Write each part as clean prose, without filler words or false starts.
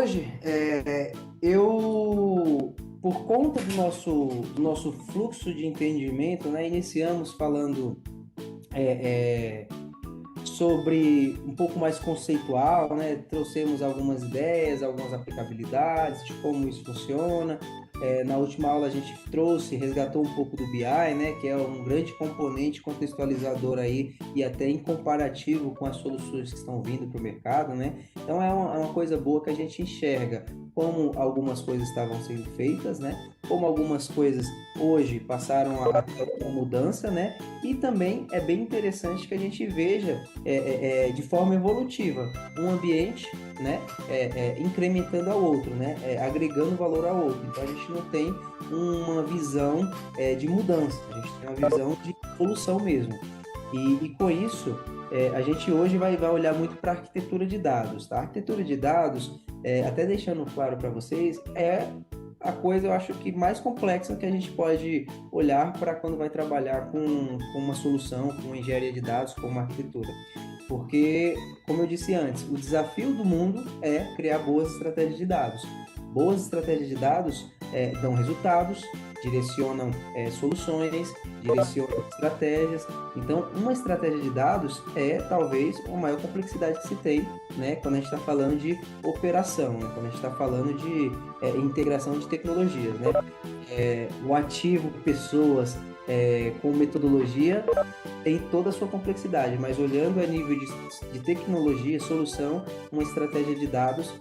hoje, por conta do nosso fluxo de entendimento, né, iniciamos falando é, é, sobre um pouco mais conceitual, né? Trouxemos algumas ideias, algumas aplicabilidades de como isso funciona. Na última aula a gente resgatou um pouco do BI, né? Que é um grande componente contextualizador aí e até em comparativo com as soluções que estão vindo para o mercado, né? Então é uma coisa boa que a gente enxerga como algumas coisas estavam sendo feitas, né? Como algumas coisas hoje passaram a ter uma mudança, né? E também é bem interessante que a gente veja de forma evolutiva um ambiente, né, incrementando ao outro, né, agregando valor ao outro. Então a gente não tem uma visão de mudança, a gente tem uma visão de evolução mesmo. E com isso, a gente hoje vai olhar muito para a arquitetura de dados. Tá? A arquitetura de dados, até deixando claro para vocês, é a coisa, eu acho que mais complexa que a gente pode olhar para quando vai trabalhar com uma solução, com engenharia de dados, com uma arquitetura. Porque, como eu disse antes, o desafio do mundo é criar boas estratégias de dados. Boas estratégias de dados dão resultados, direcionam soluções, direcionam estratégias. Então, uma estratégia de dados é talvez a maior complexidade que se tem, né, quando a gente está falando de operação, né, quando a gente está falando de integração de tecnologias, né? O ativo, pessoas com metodologia tem toda a sua complexidade, mas olhando a nível de tecnologia, solução, uma estratégia de dados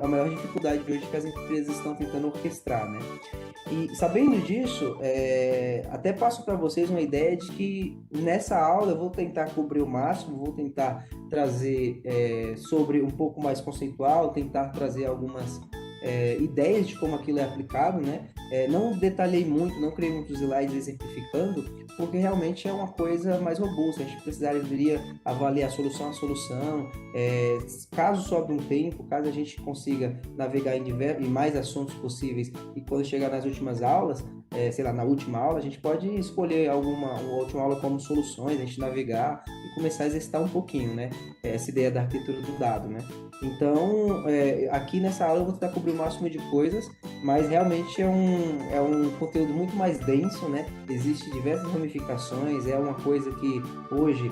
a maior dificuldade de hoje que as empresas estão tentando orquestrar, né? E sabendo disso, até passo para vocês uma ideia de que nessa aula eu vou tentar cobrir o máximo, vou tentar trazer sobre um pouco mais conceitual, tentar trazer algumas ideias de como aquilo é aplicado, né? Não detalhei muito, não criei muitos slides exemplificando, porque realmente é uma coisa mais robusta. A gente precisaria avaliar solução a solução, caso sobre um tempo, caso a gente consiga navegar em mais assuntos possíveis, e quando chegar nas últimas aulas, sei lá, na última aula, a gente pode escolher uma última aula como soluções, a gente navegar e começar a exercitar um pouquinho, né? Essa ideia da arquitetura do dado, né? Então, aqui nessa aula eu vou tentar cobrir o máximo de coisas, mas realmente é um conteúdo muito mais denso, né? Existem diversas ramificações, é uma coisa que hoje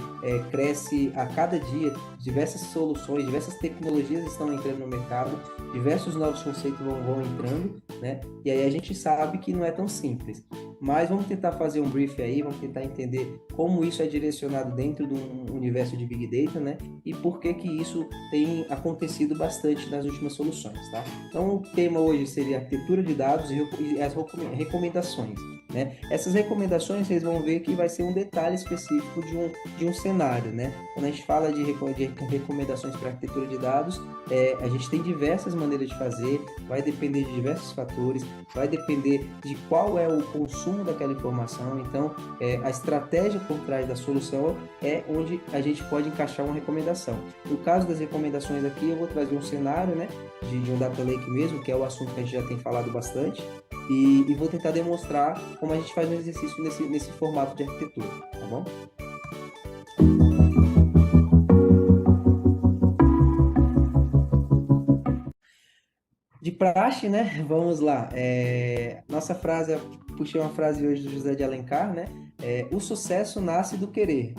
cresce a cada dia, diversas soluções, diversas tecnologias estão entrando no mercado, diversos novos conceitos vão entrando, né? E aí a gente sabe que não é tão simples. Mas vamos tentar fazer um brief aí, vamos tentar entender como isso é direcionado dentro de um universo de Big Data, né? E por que que isso tem acontecido bastante nas últimas soluções, tá? Então, o tema hoje seria arquitetura de dados e as recomendações, né? Essas recomendações, vocês vão ver que vai ser um detalhe específico de um cenário, né? Quando a gente fala de recomendações para arquitetura de dados, a gente tem diversas maneiras de fazer, vai depender de diversos fatores, vai depender de qual é o consumo daquela informação. Então, a estratégia por trás da solução é onde a gente pode encaixar uma recomendação. No caso das recomendações aqui, eu vou trazer um cenário, né, de um data lake mesmo, que é o assunto que a gente já tem falado bastante, e vou tentar demonstrar como a gente faz um exercício nesse formato de arquitetura, tá bom? De praxe, né? Vamos lá. Nossa frase, puxei uma frase hoje do José de Alencar, né? O sucesso nasce do querer,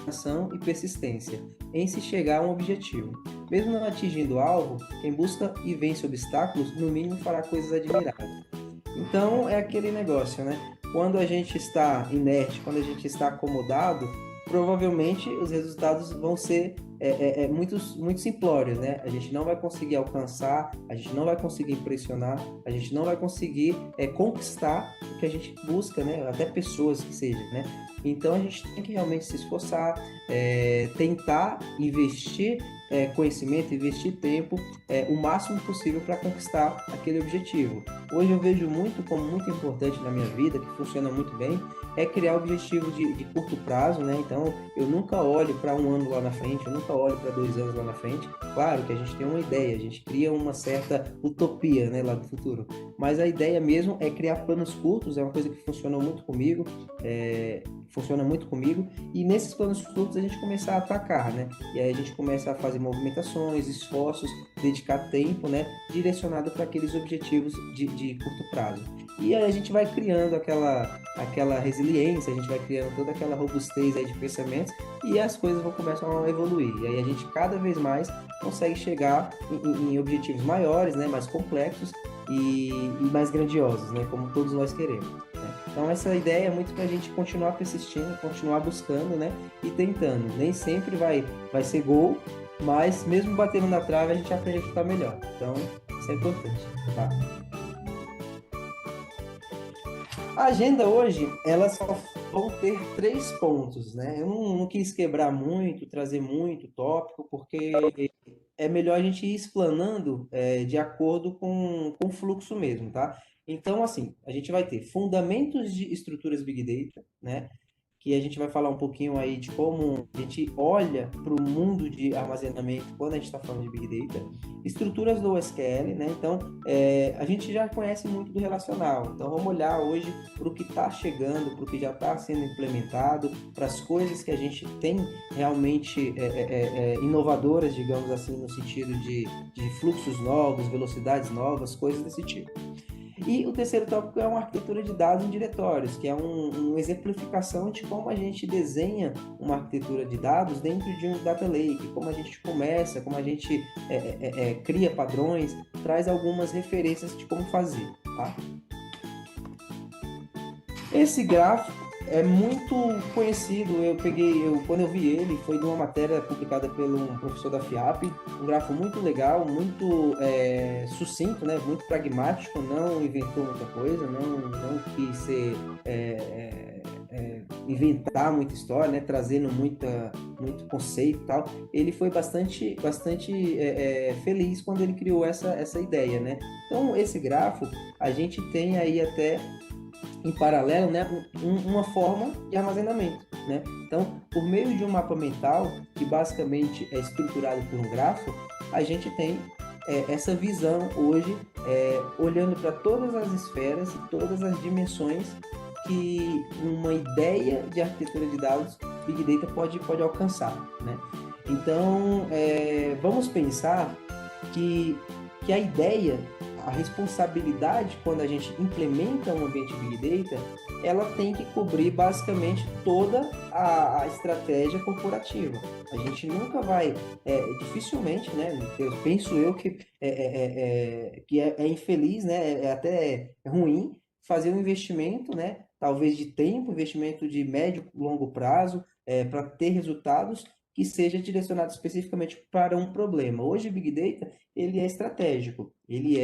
da ação e persistência em se chegar a um objetivo. Mesmo não atingindo o alvo, quem busca e vence obstáculos, no mínimo fará coisas admiráveis. Então, é aquele negócio, né? Quando a gente está inerte, quando a gente está acomodado, provavelmente os resultados vão ser muito simplórios, né? A gente não vai conseguir alcançar, a gente não vai conseguir impressionar, a gente não vai conseguir conquistar o que a gente busca, né? Até pessoas que sejam, né? Então, a gente tem que realmente se esforçar, tentar investir conhecimento, investir tempo o máximo possível para conquistar aquele objetivo. Hoje eu vejo como muito importante na minha vida, que funciona muito bem, é criar objetivos de curto prazo, né? Então, eu nunca olho para um ano lá na frente, eu nunca olho para 2 anos lá na frente. Claro que a gente tem uma ideia, a gente cria uma certa utopia, né, lá do futuro. Mas a ideia mesmo é criar planos curtos, é uma coisa que funcionou muito comigo, e nesses planos curtos a gente começar a atacar, né? E aí a gente começa a fazer fazer movimentações, esforços, dedicar tempo, né, direcionado para aqueles objetivos de curto prazo. E aí a gente vai criando aquela resiliência, a gente vai criando toda aquela robustez aí de pensamentos e as coisas começam a evoluir. E aí a gente cada vez mais consegue chegar em objetivos maiores, né, mais complexos e mais grandiosos, né, como todos nós queremos. Né? Então essa ideia é muito para a gente continuar persistindo, continuar buscando, né, e tentando. Nem sempre vai ser gol, mas mesmo batendo na trave a gente aprende a chutar melhor. Então isso é importante, tá? A agenda hoje, ela só vão ter 3 pontos, né? Eu não quis quebrar muito, trazer muito tópico, porque é melhor a gente ir explanando de acordo com o fluxo mesmo, tá? Então, assim, a gente vai ter fundamentos de estruturas Big Data, né? Que a gente vai falar um pouquinho aí de como a gente olha para o mundo de armazenamento quando a gente está falando de Big Data, estruturas do SQL, né? Então, a gente já conhece muito do relacional, então vamos olhar hoje para o que está chegando, para o que já está sendo implementado, para as coisas que a gente tem realmente inovadoras, digamos assim, no sentido de fluxos novos, velocidades novas, coisas desse tipo. E o terceiro tópico é uma arquitetura de dados em diretórios, que é uma exemplificação de como a gente desenha uma arquitetura de dados dentro de um data lake, como a gente começa, como a gente cria padrões, traz algumas referências de como fazer. Tá? Esse gráfico é muito conhecido. Quando eu vi ele, foi de uma matéria publicada pelo um professor da FIAP, um gráfico muito legal, muito sucinto, né? Muito pragmático, não inventou muita coisa, não quis ser inventar muita história, né? Trazendo muito conceito e tal. Ele foi bastante feliz quando ele criou essa ideia, né? Então, esse gráfico, a gente tem aí até em paralelo, né, uma forma de armazenamento, né? Então, por meio de um mapa mental, que basicamente é estruturado por um grafo, a gente tem essa visão hoje, olhando para todas as esferas e todas as dimensões que uma ideia de arquitetura de dados Big Data pode alcançar, né? Então, vamos pensar que a ideia, a responsabilidade quando a gente implementa um ambiente Big Data, ela tem que cobrir basicamente toda a estratégia corporativa. A gente nunca vai, dificilmente, né? Penso eu que é infeliz, né? É até ruim fazer um investimento, né? Talvez de tempo, investimento de médio e longo prazo, para ter resultados que seja direcionado especificamente para um problema. Hoje, o Big Data, ele é estratégico, ele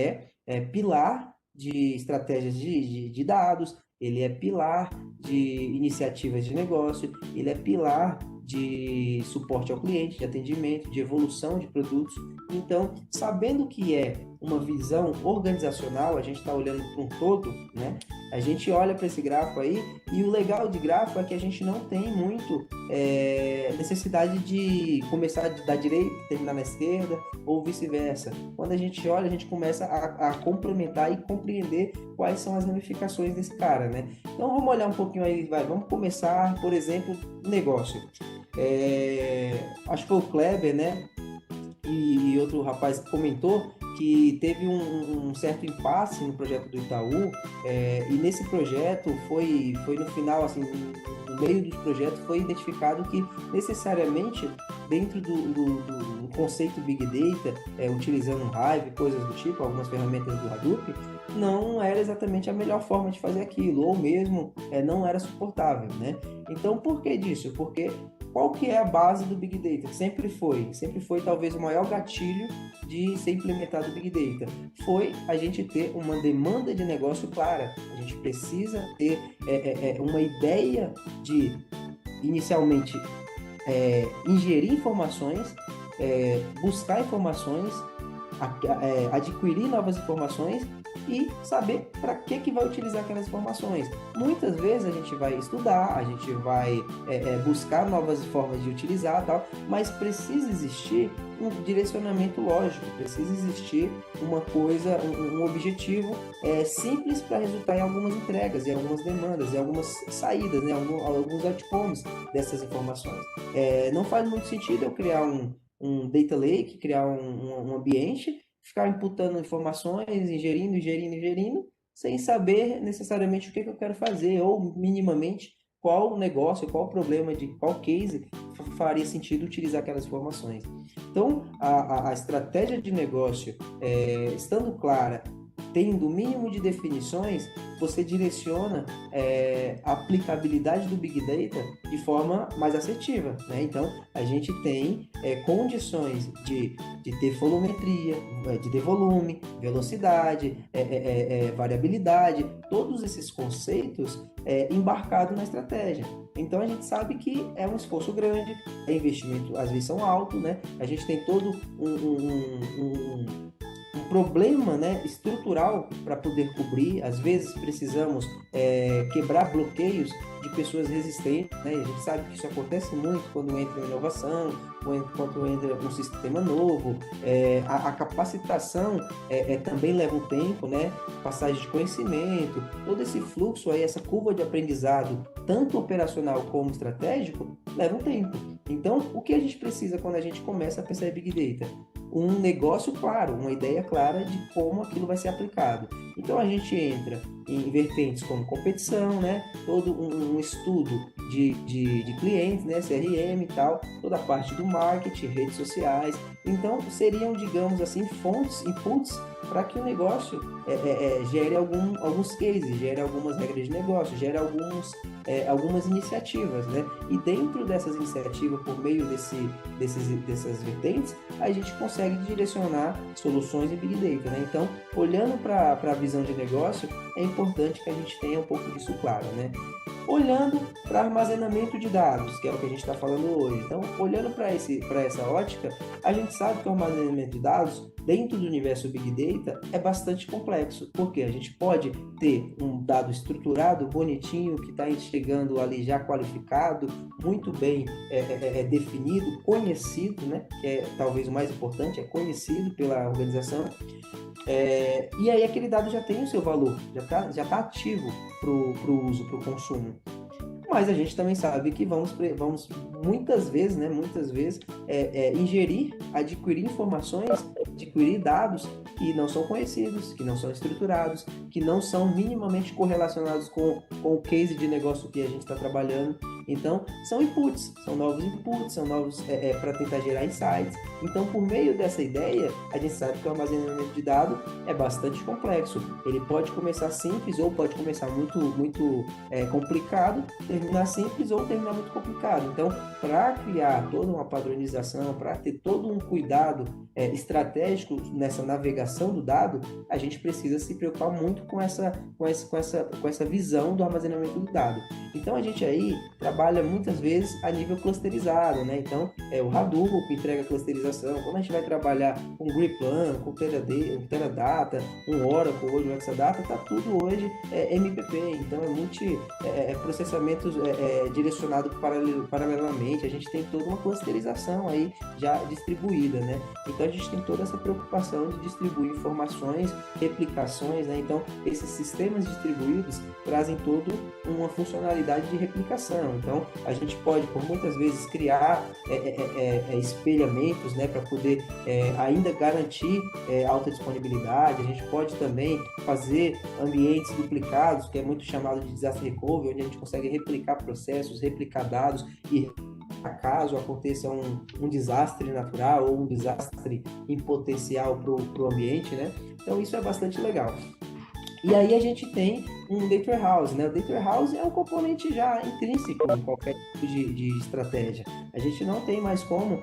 pilar de estratégias de dados, ele é pilar de iniciativas de negócio, ele é pilar de suporte ao cliente, de atendimento, de evolução de produtos. Então, sabendo que é uma visão organizacional, a gente está olhando para um todo, né? A gente olha para esse gráfico aí e o legal de gráfico é que a gente não tem muito necessidade de começar da direita e terminar na esquerda ou vice-versa. Quando a gente olha, a gente começa a complementar e compreender quais são as ramificações desse cara, né? Então vamos olhar um pouquinho aí, vamos começar, por exemplo, negócio. Acho que foi o Kleber, né? E outro rapaz comentou que teve um certo impasse no projeto do Itaú, e nesse projeto foi no final, assim, no meio dos projetos foi identificado que necessariamente dentro do conceito Big Data, utilizando Hive, coisas do tipo, algumas ferramentas do Hadoop, não era exatamente a melhor forma de fazer aquilo, ou mesmo não era suportável, né? Então, por que disso? Porque qual que é a base do Big Data? Sempre foi talvez o maior gatilho de ser implementado o Big Data. Foi a gente ter uma demanda de negócio clara. A gente precisa ter uma ideia de, inicialmente, ingerir informações, buscar informações, adquirir novas informações e saber para que vai utilizar aquelas informações. Muitas vezes a gente vai estudar, a gente vai buscar novas formas de utilizar, tal, mas precisa existir um direcionamento lógico, precisa existir uma coisa, um objetivo simples para resultar em algumas entregas, em algumas demandas, em algumas saídas, né, alguns outcomes dessas informações. Não faz muito sentido eu criar um data lake, criar um ambiente, ficar imputando informações, ingerindo, sem saber necessariamente o que eu quero fazer, ou minimamente qual negócio, qual problema, de qual case faria sentido utilizar aquelas informações. Então, a estratégia de negócio, estando clara, tendo o mínimo de definições, você direciona a aplicabilidade do Big Data de forma mais assertiva, né? Então, a gente tem condições de ter volumetria, de ter volume, velocidade, variabilidade, todos esses conceitos embarcados na estratégia. Então, a gente sabe que é um esforço grande, é investimento, às vezes são altos, né? A gente tem todo um problema, né, estrutural para poder cobrir. Às vezes precisamos quebrar bloqueios de pessoas resistentes, né? A gente sabe que isso acontece muito quando entra uma inovação, quando entra um sistema novo. A capacitação também leva um tempo, né? Passagem de conhecimento, todo esse fluxo aí, essa curva de aprendizado, tanto operacional como estratégico, leva um tempo. Então, o que a gente precisa quando a gente começa a pensar em Big Data? Um negócio claro, uma ideia clara de como aquilo vai ser aplicado. Então a gente entra em vertentes como competição, né? Todo um estudo de clientes, né? CRM e tal, toda a parte do marketing, redes sociais. Então seriam, digamos assim, fontes, inputs para que o negócio gere alguns cases, gere algumas regras de negócio, gere algumas iniciativas, né? E dentro dessas iniciativas, por meio dessas vertentes, a gente consegue direcionar soluções em Big Data, né? Então, olhando para a visão de negócio, é importante que a gente tenha um pouco disso claro, né? Olhando para armazenamento de dados, que é o que a gente está falando hoje. Então, olhando para essa ótica, a gente sabe que o armazenamento de dados dentro do universo Big Data é bastante complexo, porque a gente pode ter um dado estruturado, bonitinho, que está chegando ali já qualificado, muito bem definido, conhecido, né? Que é talvez o mais importante, é conhecido pela organização. E aí aquele dado já tem o seu valor, já tá ativo para o uso, para o consumo. Mas a gente também sabe que vamos muitas vezes, né, ingerir, adquirir informações, adquirir dados que não são conhecidos, que não são estruturados, que não são minimamente correlacionados com o case de negócio que a gente está trabalhando. Então, são inputs, são novos para tentar gerar insights. Então, por meio dessa ideia, a gente sabe que o armazenamento de dados é bastante complexo. Ele pode começar simples ou pode começar muito complicado, terminar simples ou terminar muito complicado. Então, para criar toda uma padronização, para ter todo um cuidado estratégico nessa navegação do dado, a gente precisa se preocupar muito com essa visão do armazenamento do dado. Então, a gente aí trabalha muitas vezes a nível clusterizado, né? Então, o Hadoop que entrega clusterização. Quando a gente vai trabalhar com Griplan, com Teradata, um Oracle, hoje o Exadata, tá tudo hoje MPP. Então, processamentos direcionados paralelamente. A gente tem toda uma clusterização aí já distribuída, né? Então, a gente tem toda essa preocupação de distribuir informações, replicações, né? Então, esses sistemas distribuídos trazem toda uma funcionalidade de replicação. Então, a gente pode, por muitas vezes, criar espelhamentos, né, para poder ainda garantir alta disponibilidade. A gente pode também fazer ambientes duplicados, que é muito chamado de disaster recovery, onde a gente consegue replicar processos, replicar dados e caso aconteça um desastre natural ou um desastre em potencial para o ambiente, né? Então, isso é bastante legal. E aí a gente tem um Data Warehouse, né? O Data Warehouse é um componente já intrínseco em qualquer tipo de estratégia. A gente não tem mais como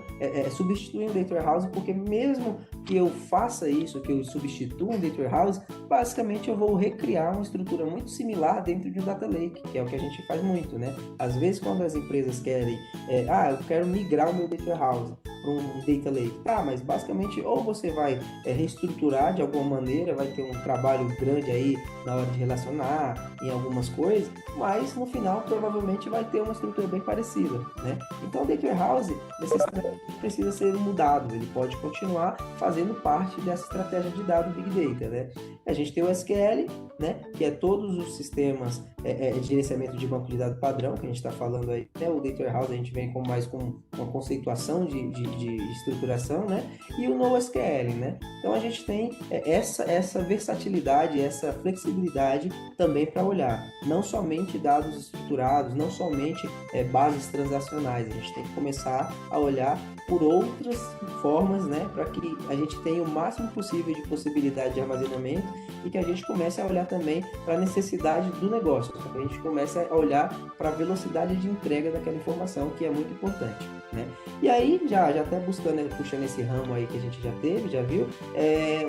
substituir um Data Warehouse, porque mesmo que eu faça isso, que eu substitua um Data Warehouse, basicamente eu vou recriar uma estrutura muito similar dentro de um Data Lake, que é o que a gente faz muito, né? Às vezes quando as empresas querem, eu quero migrar o meu Data Warehouse para um Data Lake. Mas basicamente ou você vai reestruturar de alguma maneira, vai ter um trabalho grande aí na hora de relacionar em algumas coisas, mas no final provavelmente vai ter uma estrutura bem parecida, né? Então o Data Warehouse necessariamente precisa ser mudado, ele pode continuar fazendo parte dessa estratégia de dado Big Data, né? A gente tem o SQL, né? Que é todos os sistemas de gerenciamento de banco de dados padrão, que a gente está falando aí, né? O Data Warehouse a gente vem mais com uma conceituação de estruturação, né? E o NoSQL, né? Então a gente tem essa versatilidade, essa flexibilidade também para olhar, não somente dados estruturados, não somente bases transacionais, a gente tem que começar a olhar por outras formas, né? Para que a gente tenha o máximo possível de possibilidade de armazenamento e que a gente comece a olhar também para a necessidade do negócio, para que a gente comece a olhar para a velocidade de entrega daquela informação, que é muito importante, né? E aí, já até buscando, puxando esse ramo aí que a gente já teve, já viu,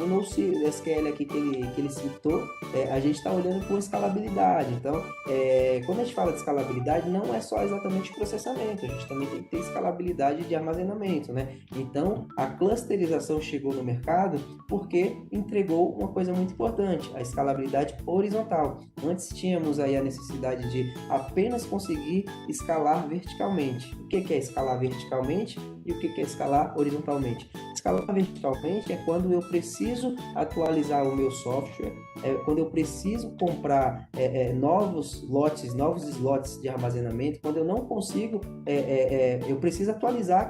o NoSQL aqui que ele citou, a gente está olhando por escalabilidade. Então, quando a gente fala de escalabilidade, não é só exatamente processamento, a gente também tem que ter escalabilidade de armazenamento, né? Então, a clusterização chegou no mercado porque entregou uma coisa muito importante, a escalabilidade horizontal. Antes tínhamos aí a necessidade de apenas conseguir escalar verticalmente. O que é escalar verticalmente e o que é escalar horizontalmente? Escalar verticalmente é quando eu preciso atualizar o meu software, quando eu preciso comprar novos slots de armazenamento, quando eu não consigo, eu preciso atualizar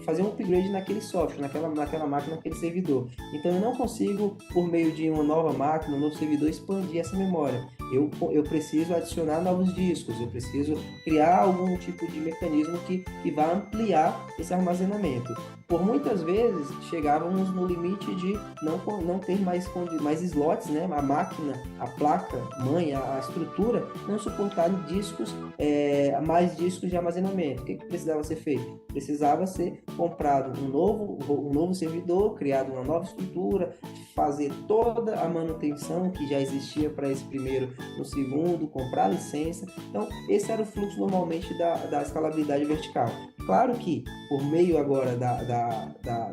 fazer um upgrade naquele software, naquela máquina, naquele servidor. Então eu não consigo, por meio de uma nova máquina, um novo servidor, expandir essa memória. Eu preciso adicionar novos discos, eu preciso criar algum tipo de mecanismo que vá ampliar esse armazenamento. Por muitas vezes, chegávamos no limite de não ter mais slots, né? A máquina, a placa, mãe, a estrutura, não suportar mais discos de armazenamento. O que precisava ser feito? Precisava ser comprado um novo servidor, criado uma nova estrutura, fazer toda a manutenção que já existia para esse primeiro no segundo, comprar licença. Então, esse era o fluxo normalmente da escalabilidade vertical. Claro que, por meio agora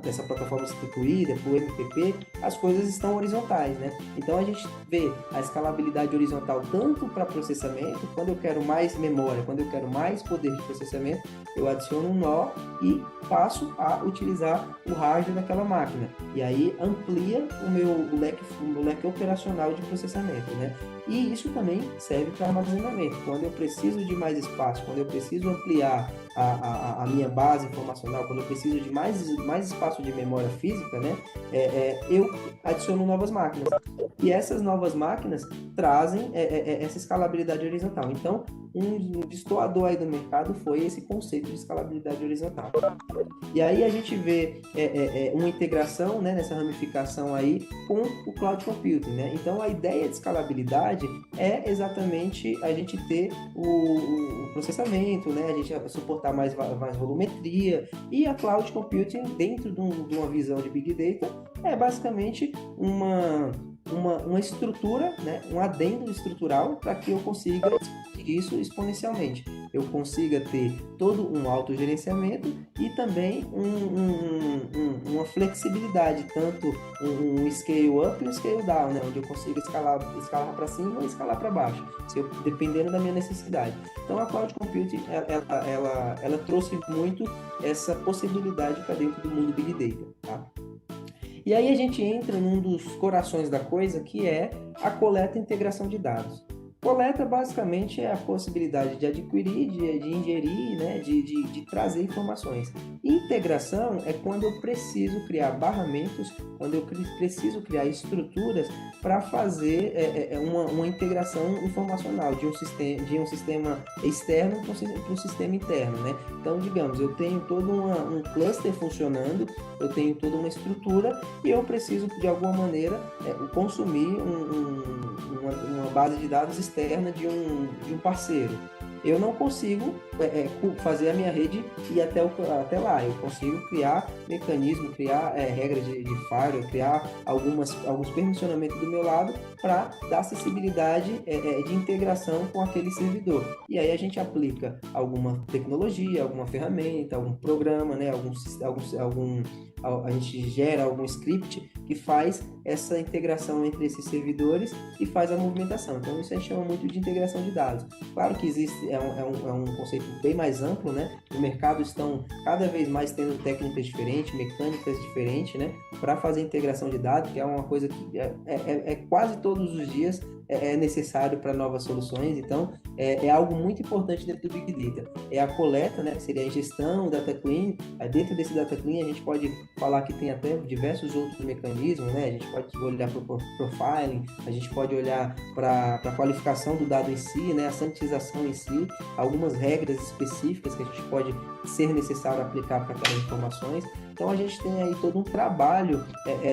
dessa plataforma instituída, por MPP, as coisas estão horizontais, né? Então, a gente vê a escalabilidade horizontal tanto para processamento, quando eu quero mais memória, quando eu quero mais poder de processamento, eu adiciono um nó e passo a utilizar o hardware daquela máquina. E aí amplia o meu leque operacional de processamento, né? E isso também serve para armazenamento. Quando eu preciso de mais espaço, quando eu preciso ampliar a minha base informacional, quando eu preciso de mais espaço de memória física, né? Eu adiciono novas máquinas. E essas novas máquinas trazem essa escalabilidade horizontal. Então, um destoador aí do mercado foi esse conceito de escalabilidade horizontal. E aí a gente vê uma integração, né, nessa ramificação aí com o Cloud Computing, né? Então, a ideia de escalabilidade é exatamente a gente ter o processamento, né? A gente suportar mais volumetria, e a Cloud Computing, dentro de uma visão de Big Data, é basicamente uma estrutura, né? Um adendo estrutural para que eu consiga isso exponencialmente. Eu consiga ter todo um autogerenciamento e também uma flexibilidade, tanto um scale up e um scale down, né? Onde eu consigo escalar para cima e escalar para baixo, dependendo da minha necessidade. Então, a Cloud Computing, ela trouxe muito essa possibilidade para dentro do mundo Big Data, tá? E aí a gente entra num dos corações da coisa, que é a coleta e integração de dados. Coleta, basicamente, é a possibilidade de adquirir, de ingerir, né, de trazer informações. Integração é quando eu preciso criar barramentos, quando eu preciso criar estruturas para fazer uma integração informacional de um sistema externo para um sistema interno, né? Então, digamos, eu tenho todo um cluster funcionando, eu tenho toda uma estrutura e eu preciso, de alguma maneira, consumir uma base de dados externa de um parceiro. Eu não consigo fazer a minha rede ir até lá. Eu consigo criar mecanismo, criar regras de firewall, criar alguns permissionamentos do meu lado para dar acessibilidade de integração com aquele servidor. E aí a gente aplica alguma tecnologia, alguma ferramenta, algum programa, né? A gente gera algum script que faz essa integração entre esses servidores e faz a movimentação. Então, isso a gente chama muito de integração de dados. Claro que existe, é um conceito bem mais amplo, né? No mercado estão cada vez mais tendo técnicas diferentes, mecânicas diferentes, né? Para fazer integração de dados, que é uma coisa que quase todos os dias é necessário para novas soluções. Então, é algo muito importante dentro do Big Data. É a coleta, né, que seria a ingestão, o Data Clean. Dentro desse Data Clean, a gente pode falar que tem até diversos outros mecanismos, né? A gente pode olhar para o profiling, a gente pode olhar para a qualificação do dado em si, né, a sanitização em si, algumas regras específicas que a gente pode ser necessário aplicar para aquelas informações. Então a gente tem aí todo um trabalho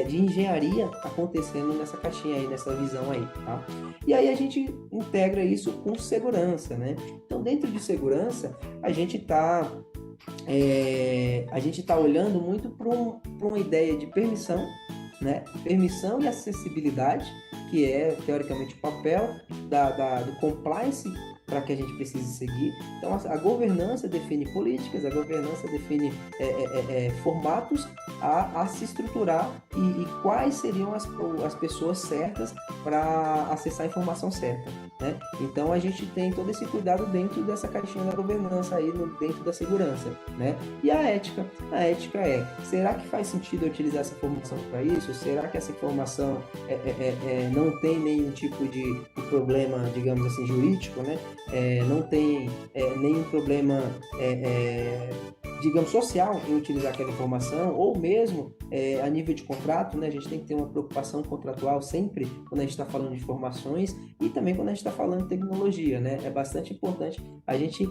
de engenharia acontecendo nessa caixinha aí, nessa visão aí, tá? E aí a gente integra isso com segurança, né? Então dentro de segurança a gente está olhando muito para uma ideia de permissão, né? Permissão e acessibilidade, que é teoricamente o papel do compliance para que a gente precise seguir. Então, a governança define políticas, a governança define formatos a se estruturar e quais seriam as pessoas certas para acessar a informação certa, né? Então, a gente tem todo esse cuidado dentro dessa caixinha da governança aí, dentro da segurança, né? E a ética? A ética será que faz sentido eu utilizar essa informação para isso? Será que essa informação não tem nenhum tipo de problema, digamos assim, jurídico, né? Não tem nenhum problema, digamos, social em utilizar aquela informação, ou mesmo a nível de contrato, né? A gente tem que ter uma preocupação contratual sempre quando a gente está falando de informações e também quando a gente está falando de tecnologia, né? É bastante importante a gente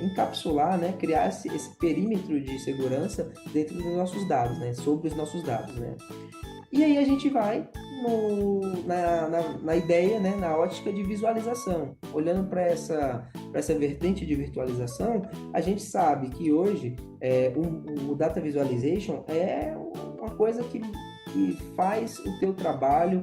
encapsular, né? Criar esse perímetro de segurança dentro dos nossos dados, né? Sobre os nossos dados, né? E aí a gente vai na ideia, né, na ótica de visualização. Olhando para essa vertente de virtualização, a gente sabe que hoje o Data Visualization é uma coisa que faz o teu trabalho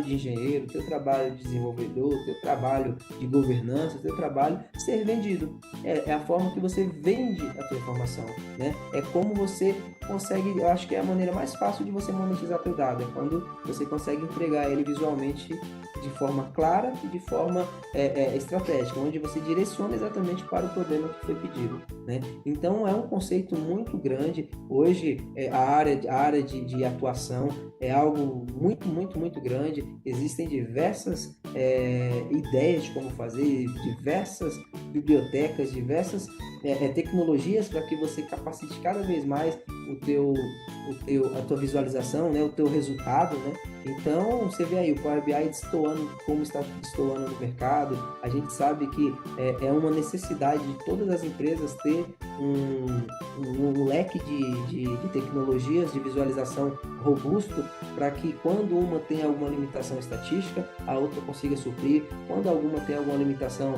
de engenheiro, o teu trabalho de desenvolvedor, o teu trabalho de governança, o teu trabalho ser vendido. É a forma que você vende a tua informação, né? É como você consegue, eu acho que é a maneira mais fácil de você monetizar teu dado, é quando você consegue entregar ele visualmente de forma clara e de forma estratégica, onde você direciona exatamente para o problema que foi pedido, né? Então, é um conceito muito grande. Hoje, a área de atuação é algo muito, muito, muito grande. Existem diversas ideias de como fazer, diversas bibliotecas, diversas tecnologias para que você capacite cada vez mais a tua visualização, né? O teu resultado, né? Então, você vê aí o Power BI destoando, como está destoando no mercado. A gente sabe que é uma necessidade de todas as empresas ter um leque de tecnologias de visualização robusto para que quando uma tem alguma limitação estatística, a outra consiga suprir. Quando alguma tem alguma limitação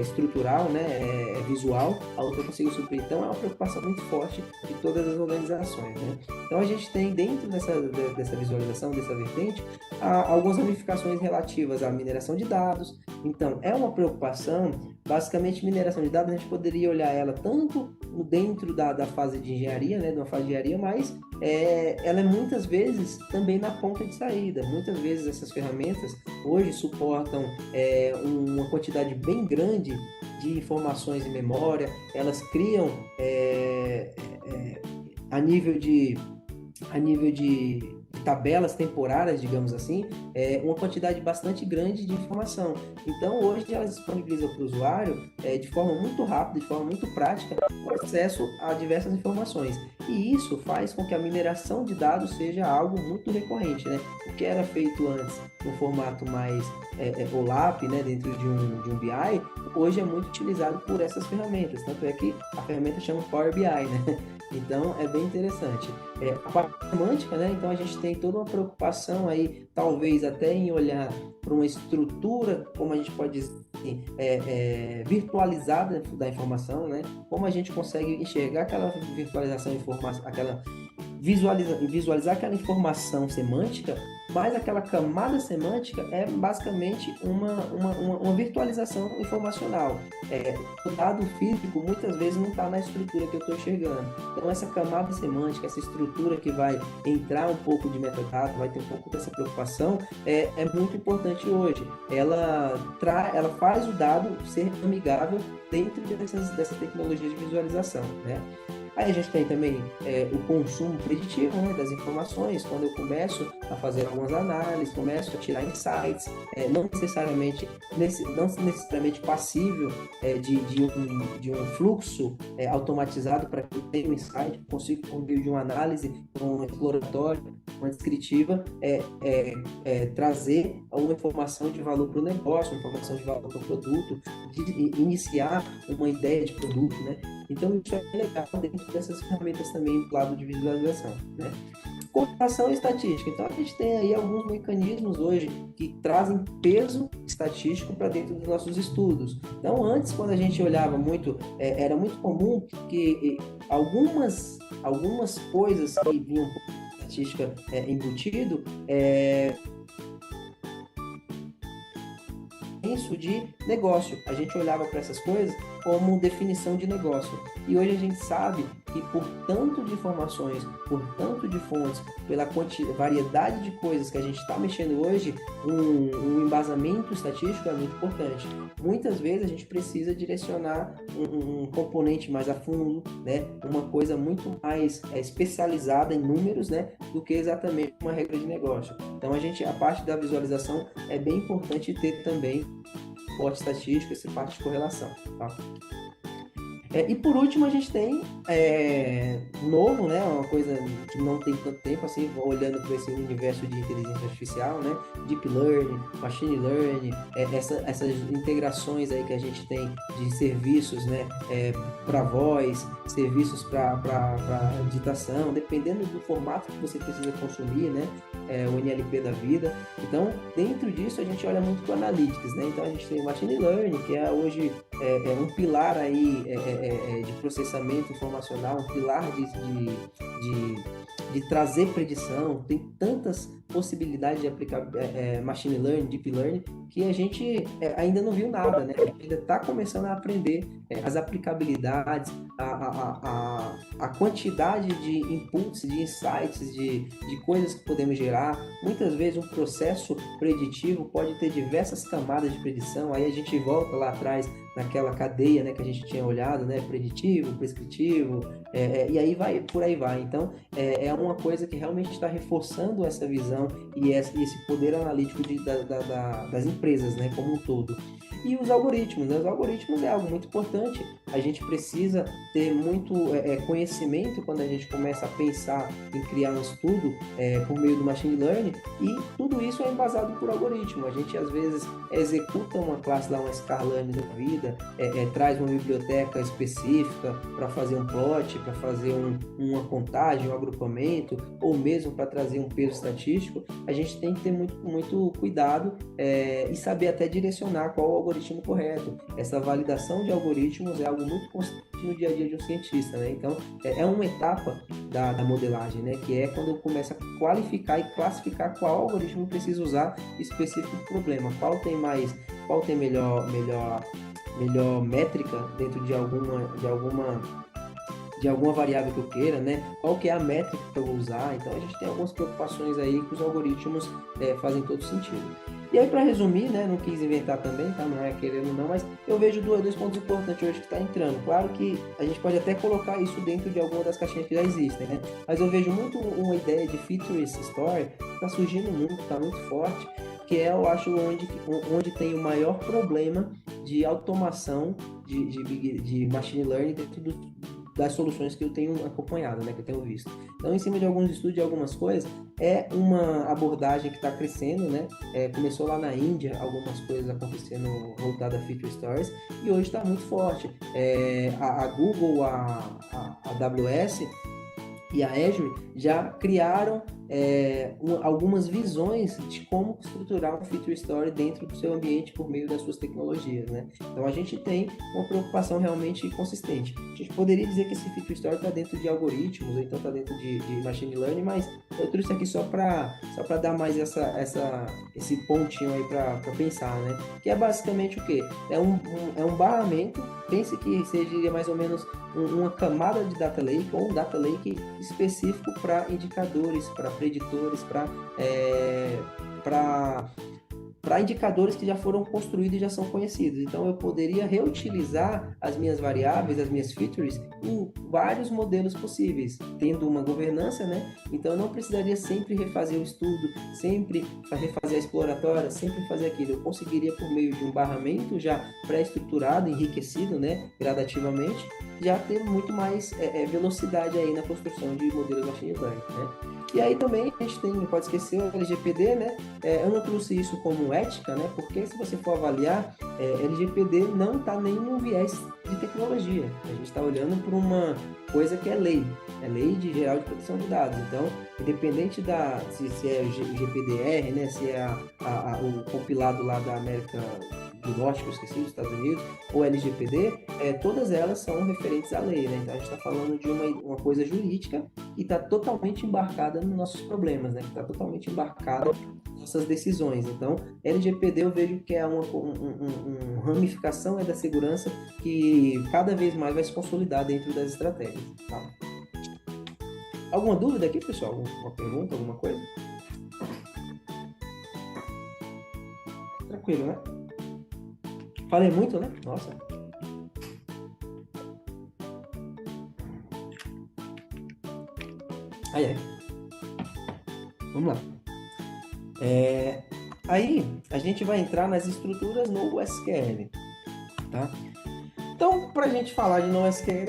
estrutural, né, visual, a outra consiga suprir. Então, é uma preocupação muito forte de todas as organizações, né? Então, a gente tem dentro dessa visualização, dessa vertente, algumas ramificações relativas à mineração de dados. Então, é uma preocupação, basicamente, mineração de dados, a gente poderia olhar ela tanto dentro da fase de engenharia, né, de uma fase de engenharia, mas ela é muitas vezes também na ponta de saída. Muitas vezes essas ferramentas hoje suportam uma quantidade bem grande de informações em memória, elas criam a nível de tabelas temporárias, digamos assim, uma quantidade bastante grande de informação. Então, hoje elas disponibilizam para o usuário de forma muito rápida, de forma muito prática, o acesso a diversas informações. E isso faz com que a mineração de dados seja algo muito recorrente, né? O que era feito antes no formato mais OLAP, né, dentro de um BI, hoje é muito utilizado por essas ferramentas. Tanto é que a ferramenta chama Power BI, né? Então, é bem interessante. A parte semântica, né? Então, a gente tem toda uma preocupação aí, talvez até em olhar para uma estrutura, como a gente pode dizer, virtualizada da informação, né? Como a gente consegue enxergar aquela virtualização, visualizar aquela informação semântica, mas aquela camada semântica é basicamente uma virtualização informacional. O dado físico muitas vezes não está na estrutura que eu estou enxergando. Então, essa camada semântica, essa estrutura que vai entrar um pouco de metadado, vai ter um pouco dessa preocupação, é muito importante hoje. Ela faz o dado ser amigável dentro dessas tecnologias de visualização, né? Aí a gente tem também o consumo preditivo, né, das informações, quando eu começo a fazer algumas análises, começo a tirar insights, não necessariamente passível de um fluxo automatizado para que eu tenha um insight, consigo, por meio de uma análise, um exploratório, uma descritiva, trazer uma informação de valor para o negócio, uma informação de valor para o produto, de iniciar uma ideia de produto, né? Então, isso é legal dentro dessas ferramentas também do lado de visualização, né? Computação e estatística. Então, a gente tem aí alguns mecanismos hoje que trazem peso estatístico para dentro dos nossos estudos. Então, antes, quando a gente olhava muito, era muito comum que algumas coisas que vinham com estatística embutido, isso de negócio. A gente olhava para essas coisas como definição de negócio. E hoje a gente sabe que por tanto de informações, por tanto de fontes, pela variedade de coisas que a gente está mexendo hoje, um embasamento estatístico é muito importante. Muitas vezes a gente precisa direcionar um componente mais a fundo, né? Uma coisa muito mais especializada em números, né? Do que exatamente uma regra de negócio. Então a parte da visualização é bem importante ter também suporte estatístico, essa parte de correlação, tá? E por último, a gente tem novo, né? Uma coisa que não tem tanto tempo, assim, olhando para esse universo de inteligência artificial, né? Deep Learning, Machine Learning, essas integrações aí que a gente tem de serviços, né? Para voz, serviços para digitação, dependendo do formato que você precisa consumir, né? O NLP da vida. Então, dentro disso, a gente olha muito para o Analytics, né? Então, a gente tem o Machine Learning, que hoje um pilar aí de processamento informacional, um pilar de trazer predição. Tem tantas possibilidades de aplicar Machine Learning, Deep Learning, que a gente ainda não viu nada, né? A gente ainda está começando a aprender as aplicabilidades, a quantidade de inputs, de insights, de coisas que podemos gerar. Muitas vezes um processo preditivo pode ter diversas camadas de predição, aí a gente volta lá atrás naquela cadeia, né, que a gente tinha olhado, né, preditivo, prescritivo, e aí por aí vai. Então, é uma coisa que realmente está reforçando essa visão e esse poder analítico das empresas, né, como um todo. E os algoritmos, né? Os algoritmos é algo muito importante. A gente precisa ter muito conhecimento quando a gente começa a pensar em criar um estudo por meio do Machine Learning, e tudo isso é embasado por algoritmo. A gente, às vezes, executa uma classe lá, uma Scarlane da vida, traz uma biblioteca específica para fazer um plot, para fazer uma contagem, um agrupamento, ou mesmo para trazer um peso estatístico. A gente tem que ter muito, muito cuidado e saber até direcionar qual o algoritmo correto. Essa validação de algoritmos é algo muito constante no dia a dia de um cientista, né? Então, é uma etapa da modelagem, né? Que é quando eu começo a qualificar e classificar qual algoritmo eu preciso usar específico do problema, qual tem melhor métrica dentro de alguma variável que eu queira, né? Qual que é a métrica que eu vou usar. Então, a gente tem algumas preocupações aí que os algoritmos fazem todo sentido. E aí, para resumir, né? Não quis inventar também, tá? Não é querendo não, mas eu vejo dois pontos importantes hoje que está entrando. Claro que a gente pode até colocar isso dentro de alguma das caixinhas que já existem, né? Mas eu vejo muito uma ideia de Featureless Story que está surgindo muito, está muito forte, que eu acho onde tem o maior problema de automação de machine learning dentro das soluções que eu tenho acompanhado, né, que eu tenho visto. Então, em cima de alguns estudos e algumas coisas, é uma abordagem que está crescendo, né? Começou lá na Índia, algumas coisas acontecendo voltada a Feature Stories, e hoje está muito forte. A Google, a AWS e a Azure já criaram algumas visões de como estruturar um Feature Story dentro do seu ambiente por meio das suas tecnologias, né? Então a gente tem uma preocupação realmente consistente. A gente poderia dizer que esse Feature Story está dentro de algoritmos, ou então está dentro de Machine Learning, mas eu trouxe aqui só para dar mais esse pontinho aí para pensar, né? Que é basicamente o quê? É um barramento. Pense que seja mais ou menos uma camada de Data Lake ou um Data Lake específico para indicadores, para preditores, para para indicadores que já foram construídos e já são conhecidos. Então, eu poderia reutilizar as minhas variáveis, as minhas features, em vários modelos possíveis, tendo uma governança, né? Então, eu não precisaria sempre refazer o estudo, sempre refazer a exploratória, sempre fazer aquilo. Eu conseguiria, por meio de um barramento já pré-estruturado, enriquecido, né? Gradativamente, já ter muito mais velocidade aí na construção de modelos machine learning, né? E aí também a gente não pode esquecer o LGPD, né? Eu não trouxe isso como ética, né? Porque se você for avaliar, LGPD não está nem no viés de tecnologia. A gente está olhando para uma coisa que é lei de geral de proteção de dados. Então, independente se é o GPDR, né? Se é o compilado lá da América do Norte, que eu esqueci, dos Estados Unidos, ou LGPD, todas elas são referentes à lei, né? Então a gente está falando de uma coisa jurídica que está totalmente embarcada nos nossos problemas, né? Que está totalmente embarcada nas nossas decisões. Então, LGPD eu vejo que é uma ramificação da segurança que cada vez mais vai se consolidar dentro das estratégias, tá? Alguma dúvida aqui, pessoal? Alguma pergunta, alguma coisa? Tranquilo, né? Falei muito, né? Nossa. Aí. Vamos lá. Aí, a gente vai entrar nas estruturas no SQL, tá? Então, para a gente falar de NoSQL,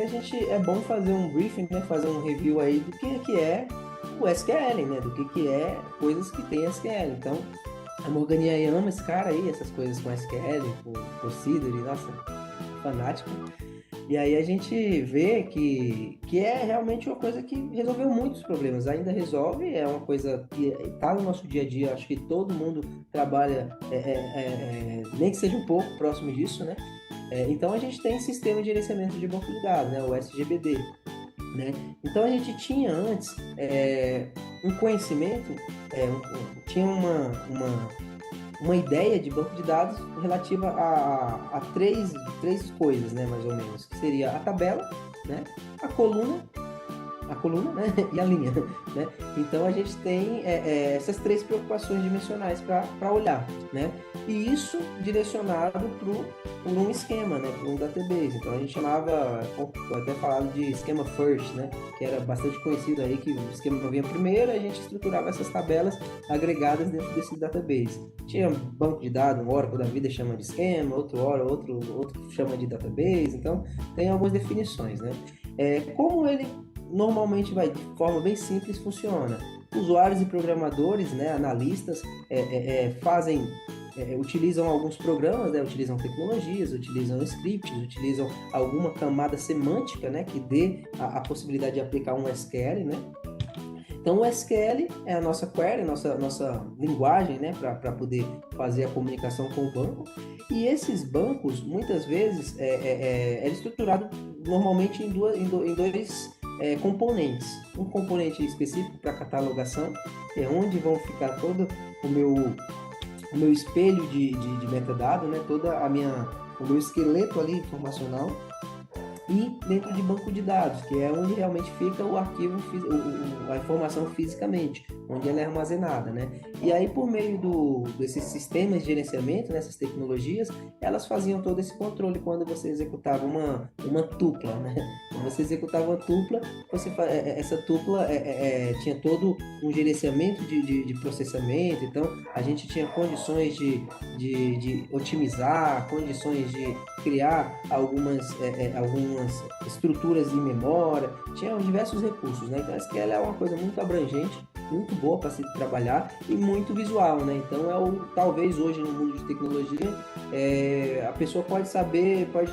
é bom fazer um briefing, né? Fazer um review aí do que é o SQL, né? Do que é coisas que tem SQL. Então, a Morgan aí ama esse cara aí, essas coisas com SQL, com Procedure, nossa, fanático. E aí a gente vê que é realmente uma coisa que resolveu muitos problemas, ainda resolve, é uma coisa que está no nosso dia a dia, acho que todo mundo trabalha, nem que seja um pouco próximo disso, né? Então a gente tem sistema de gerenciamento de banco de dados, né? O SGBD. Né? Então a gente tinha antes um conhecimento, tinha uma ideia de banco de dados relativa a três coisas, né, mais ou menos, que seria a tabela, né, a coluna, né, e a linha, né? Então a gente tem essas três preocupações dimensionais para olhar, né? E isso direcionado por um esquema, né? Por um database. Então a gente chamava, até falado de esquema first, né? Que era bastante conhecido aí, que o esquema vinha primeiro, a gente estruturava essas tabelas agregadas dentro desse database. Tinha banco de dados, um Oracle da vida chama de esquema, outro chama de database. Então tem algumas definições, né? Como ele normalmente vai de forma bem simples, funciona. Usuários e programadores, né, analistas, utilizam alguns programas, né, utilizam tecnologias, utilizam scripts, utilizam alguma camada semântica, né, que dê a possibilidade de aplicar um SQL, né? Então, o SQL é a nossa query, nossa linguagem, né, para poder fazer a comunicação com o banco. E esses bancos, muitas vezes, é estruturado normalmente em dois componentes. Um componente específico para catalogação, que é onde vão ficar todo o meu espelho de metadado, né? O meu esqueleto ali informacional. E dentro de banco de dados, que é onde realmente fica o arquivo, a informação fisicamente, onde ela é armazenada, né? E aí, por meio desses sistemas de gerenciamento, nessas tecnologias, elas faziam todo esse controle quando você executava uma tupla, né? Quando você executava uma tupla, essa tupla tinha todo um gerenciamento de processamento, então a gente tinha condições de otimizar, condições de criar algumas estruturas de memória, tinha diversos recursos, né? Então, a SQL é uma coisa muito abrangente, muito boa para se trabalhar e muito visual, né? Então, talvez hoje no mundo de tecnologia, a pessoa pode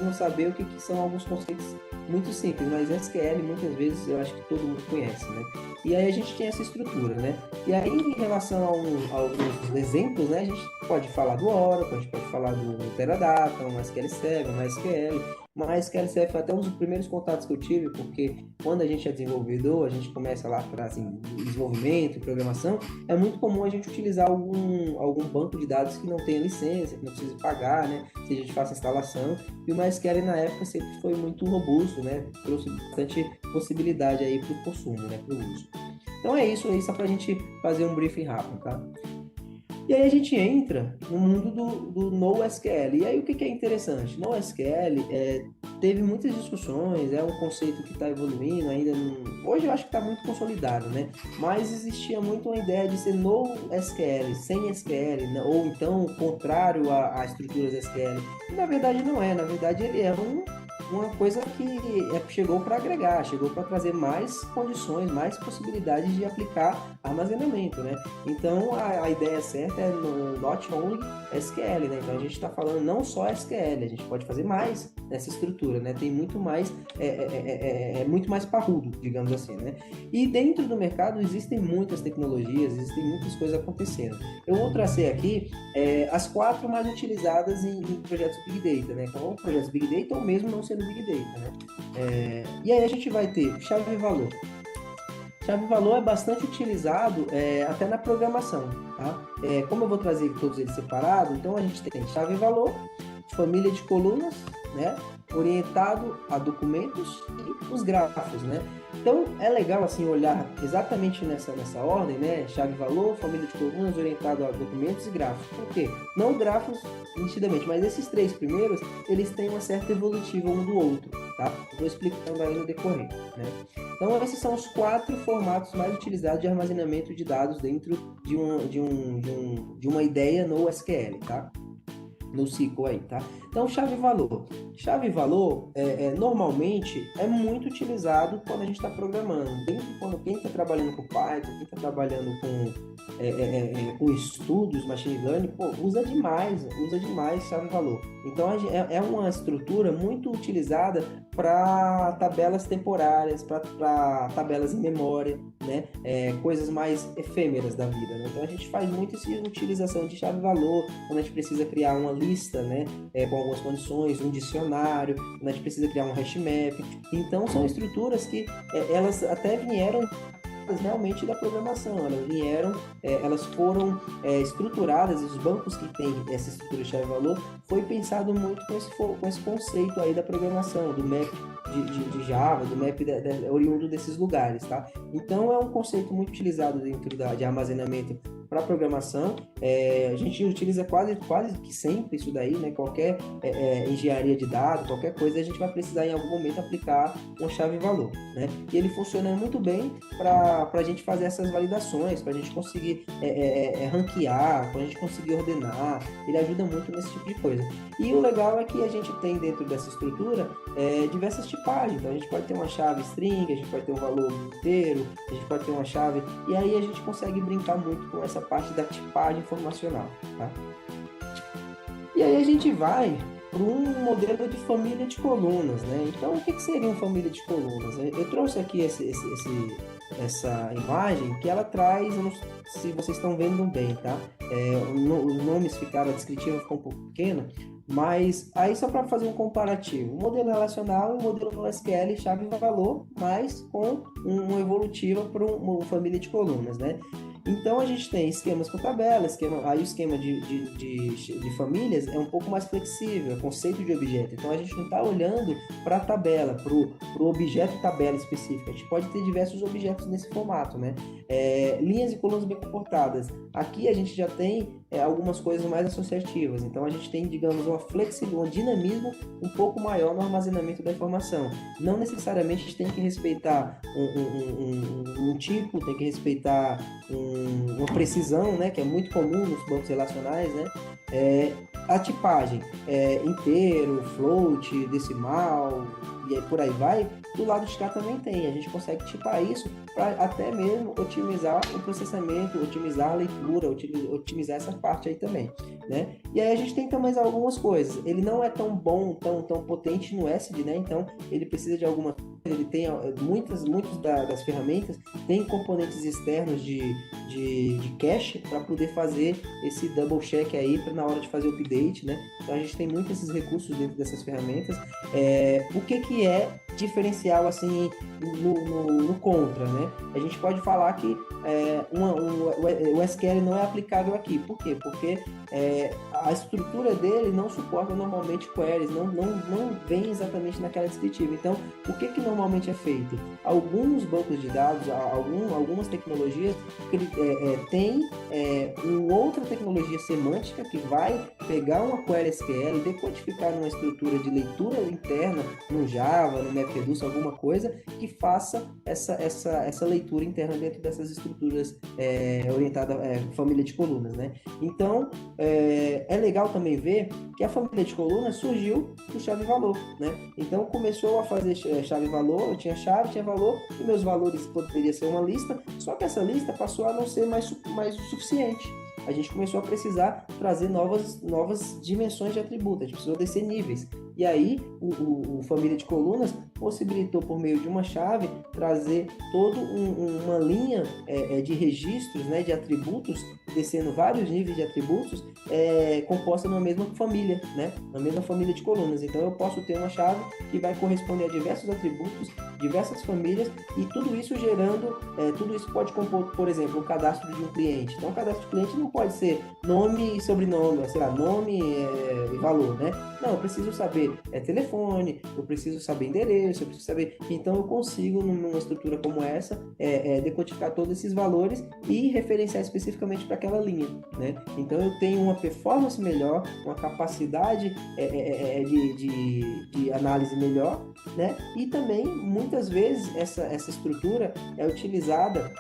não saber o que são alguns conceitos muito simples, mas SQL muitas vezes eu acho que todo mundo conhece, né? E aí a gente tem essa estrutura, né? E aí, em relação a alguns exemplos, né? A gente pode falar do Oracle, a gente pode falar do Teradata, um SQL Server, um MySQL. MySQL Server foi até um dos primeiros contatos que eu tive, porque quando a gente é desenvolvedor, a gente começa lá para desenvolvimento e programação, é muito comum a gente utilizar algum banco de dados que não tenha licença, que não precise pagar, né? Seja de fácil instalação. E o MySQL na época sempre foi muito robusto, né? Trouxe bastante possibilidade aí para o consumo, né? Para o uso. Então é isso aí, só para a gente fazer um briefing rápido, tá? E aí a gente entra no mundo do NoSQL. E aí o que é interessante? NoSQL teve muitas discussões, é um conceito que está evoluindo, ainda não... Hoje eu acho que está muito consolidado, né? Mas existia muito uma ideia de ser NoSQL, sem SQL, né? Ou então contrário a estruturas SQL. E na verdade não é, na verdade ele é uma coisa que chegou para agregar, chegou para trazer mais condições, mais possibilidades de aplicar armazenamento, né? Então, a ideia certa é no not only SQL, né? Então, a gente está falando não só SQL, a gente pode fazer mais nessa estrutura, né? Tem muito mais, muito mais parrudo, digamos assim, né? E dentro do mercado existem muitas tecnologias, existem muitas coisas acontecendo. Eu vou trazer aqui as 4 mais utilizadas em projetos Big Data, né? Então, projetos Big Data ou mesmo não sendo Big Data, né? E aí a gente vai ter chave-valor. Chave-valor é bastante utilizado até na programação, tá? Como eu vou trazer todos eles separados, então a gente tem chave-valor, família de colunas, né? Orientado a documentos e os grafos, né? Então é legal assim olhar exatamente nessa ordem, né? Chave-valor, família de colunas, orientado a documentos e grafos. Por quê? Não grafos nitidamente, mas esses 3 primeiros eles têm uma certa evolutiva um do outro, tá? Vou explicando aí no decorrer, né? Então esses são os 4 formatos mais utilizados de armazenamento de dados dentro de uma ideia no SQL, tá? No SQL aí, tá? Então, chave-valor. Chave-valor, normalmente, é muito utilizado quando a gente está programando. Quando quem está trabalhando com Python, quem está trabalhando com estudos, machine learning, usa demais chave-valor. Então, é uma estrutura muito utilizada para tabelas temporárias, para tabelas em memória, né? Coisas mais efêmeras da vida, né? Então, a gente faz muito essa utilização de chave-valor, quando a gente precisa criar uma lista, né? Com algumas condições, um dicionário, quando a gente precisa criar um hash map. Então, são estruturas que elas até vieram realmente da programação, elas foram estruturadas, e os bancos que têm essa estrutura de chave-valor foi pensado muito com esse conceito aí da programação, do map de Java, do map oriundo desses lugares, tá? Então é um conceito muito utilizado dentro de armazenamento para programação. A gente utiliza quase que sempre isso daí, né? Qualquer engenharia de dados, qualquer coisa, a gente vai precisar em algum momento aplicar uma chave-valor, né? E ele funciona muito bem para a gente fazer essas validações, para a gente conseguir ranquear, para a gente conseguir ordenar. Ele ajuda muito nesse tipo de coisa. E o legal é que a gente tem dentro dessa estrutura diversas tipagens. Então a gente pode ter uma chave string, a gente pode ter um valor inteiro, a gente pode ter uma chave, e aí a gente consegue brincar muito com essa parte da tipagem informacional, tá? E aí a gente vai para um modelo de família de colunas, né? Então, o que seria uma família de colunas? Eu trouxe aqui essa imagem que ela traz, eu não sei se vocês estão vendo bem, tá? Os nomes ficaram, a descritiva ficou um pouco pequena, mas aí só para fazer um comparativo, o modelo relacional e o modelo NoSQL chave-valor, mas com uma evolutiva para uma família de colunas, né? Então a gente tem esquemas com tabela, aí o esquema de famílias é um pouco mais flexível, é conceito de objeto. Então a gente não está olhando para a tabela, para o objeto tabela específico. A gente pode ter diversos objetos nesse formato, né? Linhas e colunas bem comportadas. Aqui a gente já tem algumas coisas mais associativas. Então a gente tem, digamos, um dinamismo um pouco maior no armazenamento da informação. Não necessariamente a gente tem que respeitar um tipo, tem que respeitar uma precisão, né, que é muito comum nos bancos relacionais, né? A tipagem inteiro, float, decimal e por aí vai. Do lado de cá também tem, a gente consegue tipar isso para até mesmo otimizar o processamento, otimizar a leitura, otimizar essa parte aí também, né? E aí a gente tem também algumas coisas. Ele não é tão bom, tão potente no ACID, né? Então ele precisa de algumas, ele tem muitas das ferramentas tem componentes externos de cache para poder fazer esse double check aí na hora de fazer o update, né? Então a gente tem muitos esses recursos dentro dessas ferramentas. O que é diferencial assim no contra, né? A gente pode falar que o SQL não é aplicável aqui. Por quê? Porque a estrutura dele não suporta normalmente queries, não vem exatamente naquela descritiva. Então, o que normalmente é feito? Alguns bancos de dados, algumas tecnologias têm uma outra tecnologia semântica que vai pegar uma query SQL, decodificar numa estrutura de leitura interna, no Java, no MapReduce, alguma coisa, que faça essa leitura interna dentro dessas estruturas orientadas família de colunas, né? Então, é legal também ver que a família de colunas surgiu do chave-valor, né? Então, começou a fazer chave-valor, eu tinha chave, tinha valor, e meus valores poderia ser uma lista, só que essa lista passou a não ser mais o suficiente. A gente começou a precisar trazer novas dimensões de atributo, a gente precisou descer níveis. E aí, o família de colunas possibilitou, por meio de uma chave, trazer toda uma linha de registros, né, de atributos, descendo vários níveis de atributos, composta na mesma família, né, na mesma família de colunas. Então, eu posso ter uma chave que vai corresponder a diversos atributos, diversas famílias, e tudo isso tudo isso pode compor, por exemplo, o cadastro de um cliente. Então, o cadastro de cliente não pode ser nome e sobrenome, sei lá, nome e valor, né? Não, eu preciso saber telefone, eu preciso saber endereço, eu preciso saber... Então, eu consigo, numa estrutura como essa, decodificar todos esses valores e referenciar especificamente para aquela linha, né? Então, eu tenho uma performance melhor, uma capacidade de análise melhor, né? E também, muitas vezes, essa estrutura é utilizada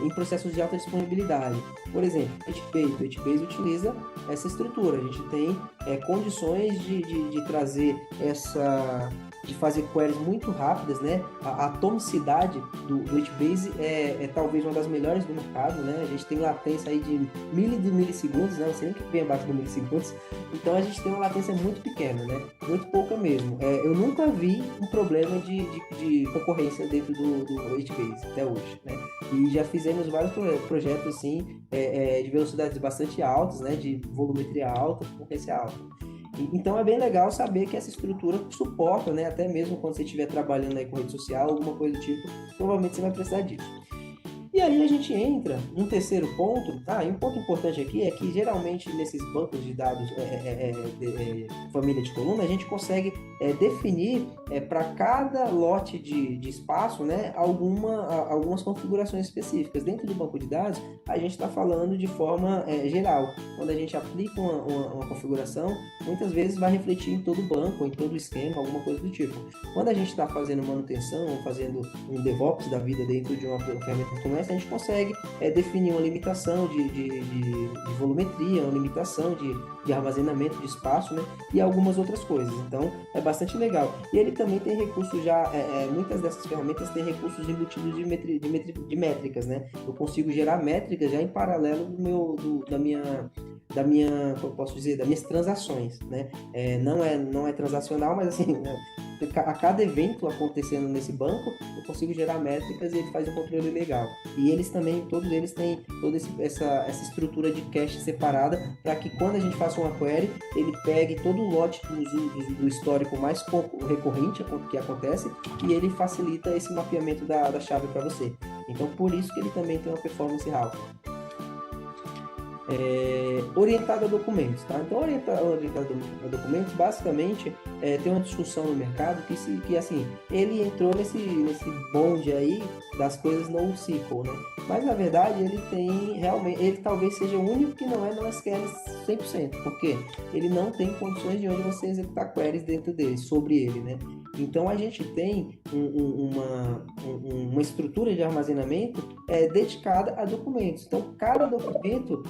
em processos de alta disponibilidade. Por exemplo, o HBase utiliza essa estrutura. A gente tem condições de trazer de fazer queries muito rápidas, né? A atomicidade do HBase é talvez uma das melhores do mercado, né? A gente tem latência aí de milissegundos, né? Não sei nem que vem abaixo de milissegundos. Então a gente tem uma latência muito pequena, né? Muito pouca mesmo. Eu nunca vi um problema de concorrência dentro do HBase até hoje, né? E já fizemos vários projetos assim, de velocidades bastante altas, né? De volumetria alta, concorrência alta. Então é bem legal saber que essa estrutura suporta, né? Até mesmo quando você estiver trabalhando aí com rede social, alguma coisa do tipo, provavelmente você vai precisar disso. E aí a gente entra num terceiro ponto, tá? E um ponto importante aqui é que geralmente nesses bancos de dados família de coluna, a gente consegue definir para cada lote de espaço, né, algumas configurações específicas. Dentro do banco de dados, a gente está falando de forma geral. Quando a gente aplica uma configuração, muitas vezes vai refletir em todo o banco, em todo o esquema, alguma coisa do tipo. Quando a gente está fazendo manutenção, fazendo um DevOps da vida dentro de uma ferramenta como essa, a gente consegue definir uma limitação de volumetria, uma limitação de armazenamento de espaço, né? E algumas outras coisas. Então, é bastante legal. E ele também tem recursos já, muitas dessas ferramentas têm recursos embutidos de métricas, né? Eu consigo gerar métricas já em paralelo da minha, como eu posso dizer, das minhas transações, né? Não é transacional, mas assim, né? A cada evento acontecendo nesse banco, eu consigo gerar métricas e ele faz um controle legal. E eles também, todos eles têm toda essa estrutura de cache separada para que quando a gente faça uma query, ele pegue todo o lote do histórico mais recorrente que acontece e ele facilita esse mapeamento da chave para você. Então, por isso que ele também tem uma performance alta. Orientado a documentos, tá? Então, orientado a documentos, basicamente, tem uma discussão no mercado que assim, ele entrou nesse bonde aí das coisas NoSQL, né? Mas, na verdade, ele talvez seja o único que não é NoSQL 100%, porque ele não tem condições de onde você executar queries dentro dele, sobre ele, né? Então, a gente tem uma estrutura de armazenamento dedicada a documentos. Então, cada documento,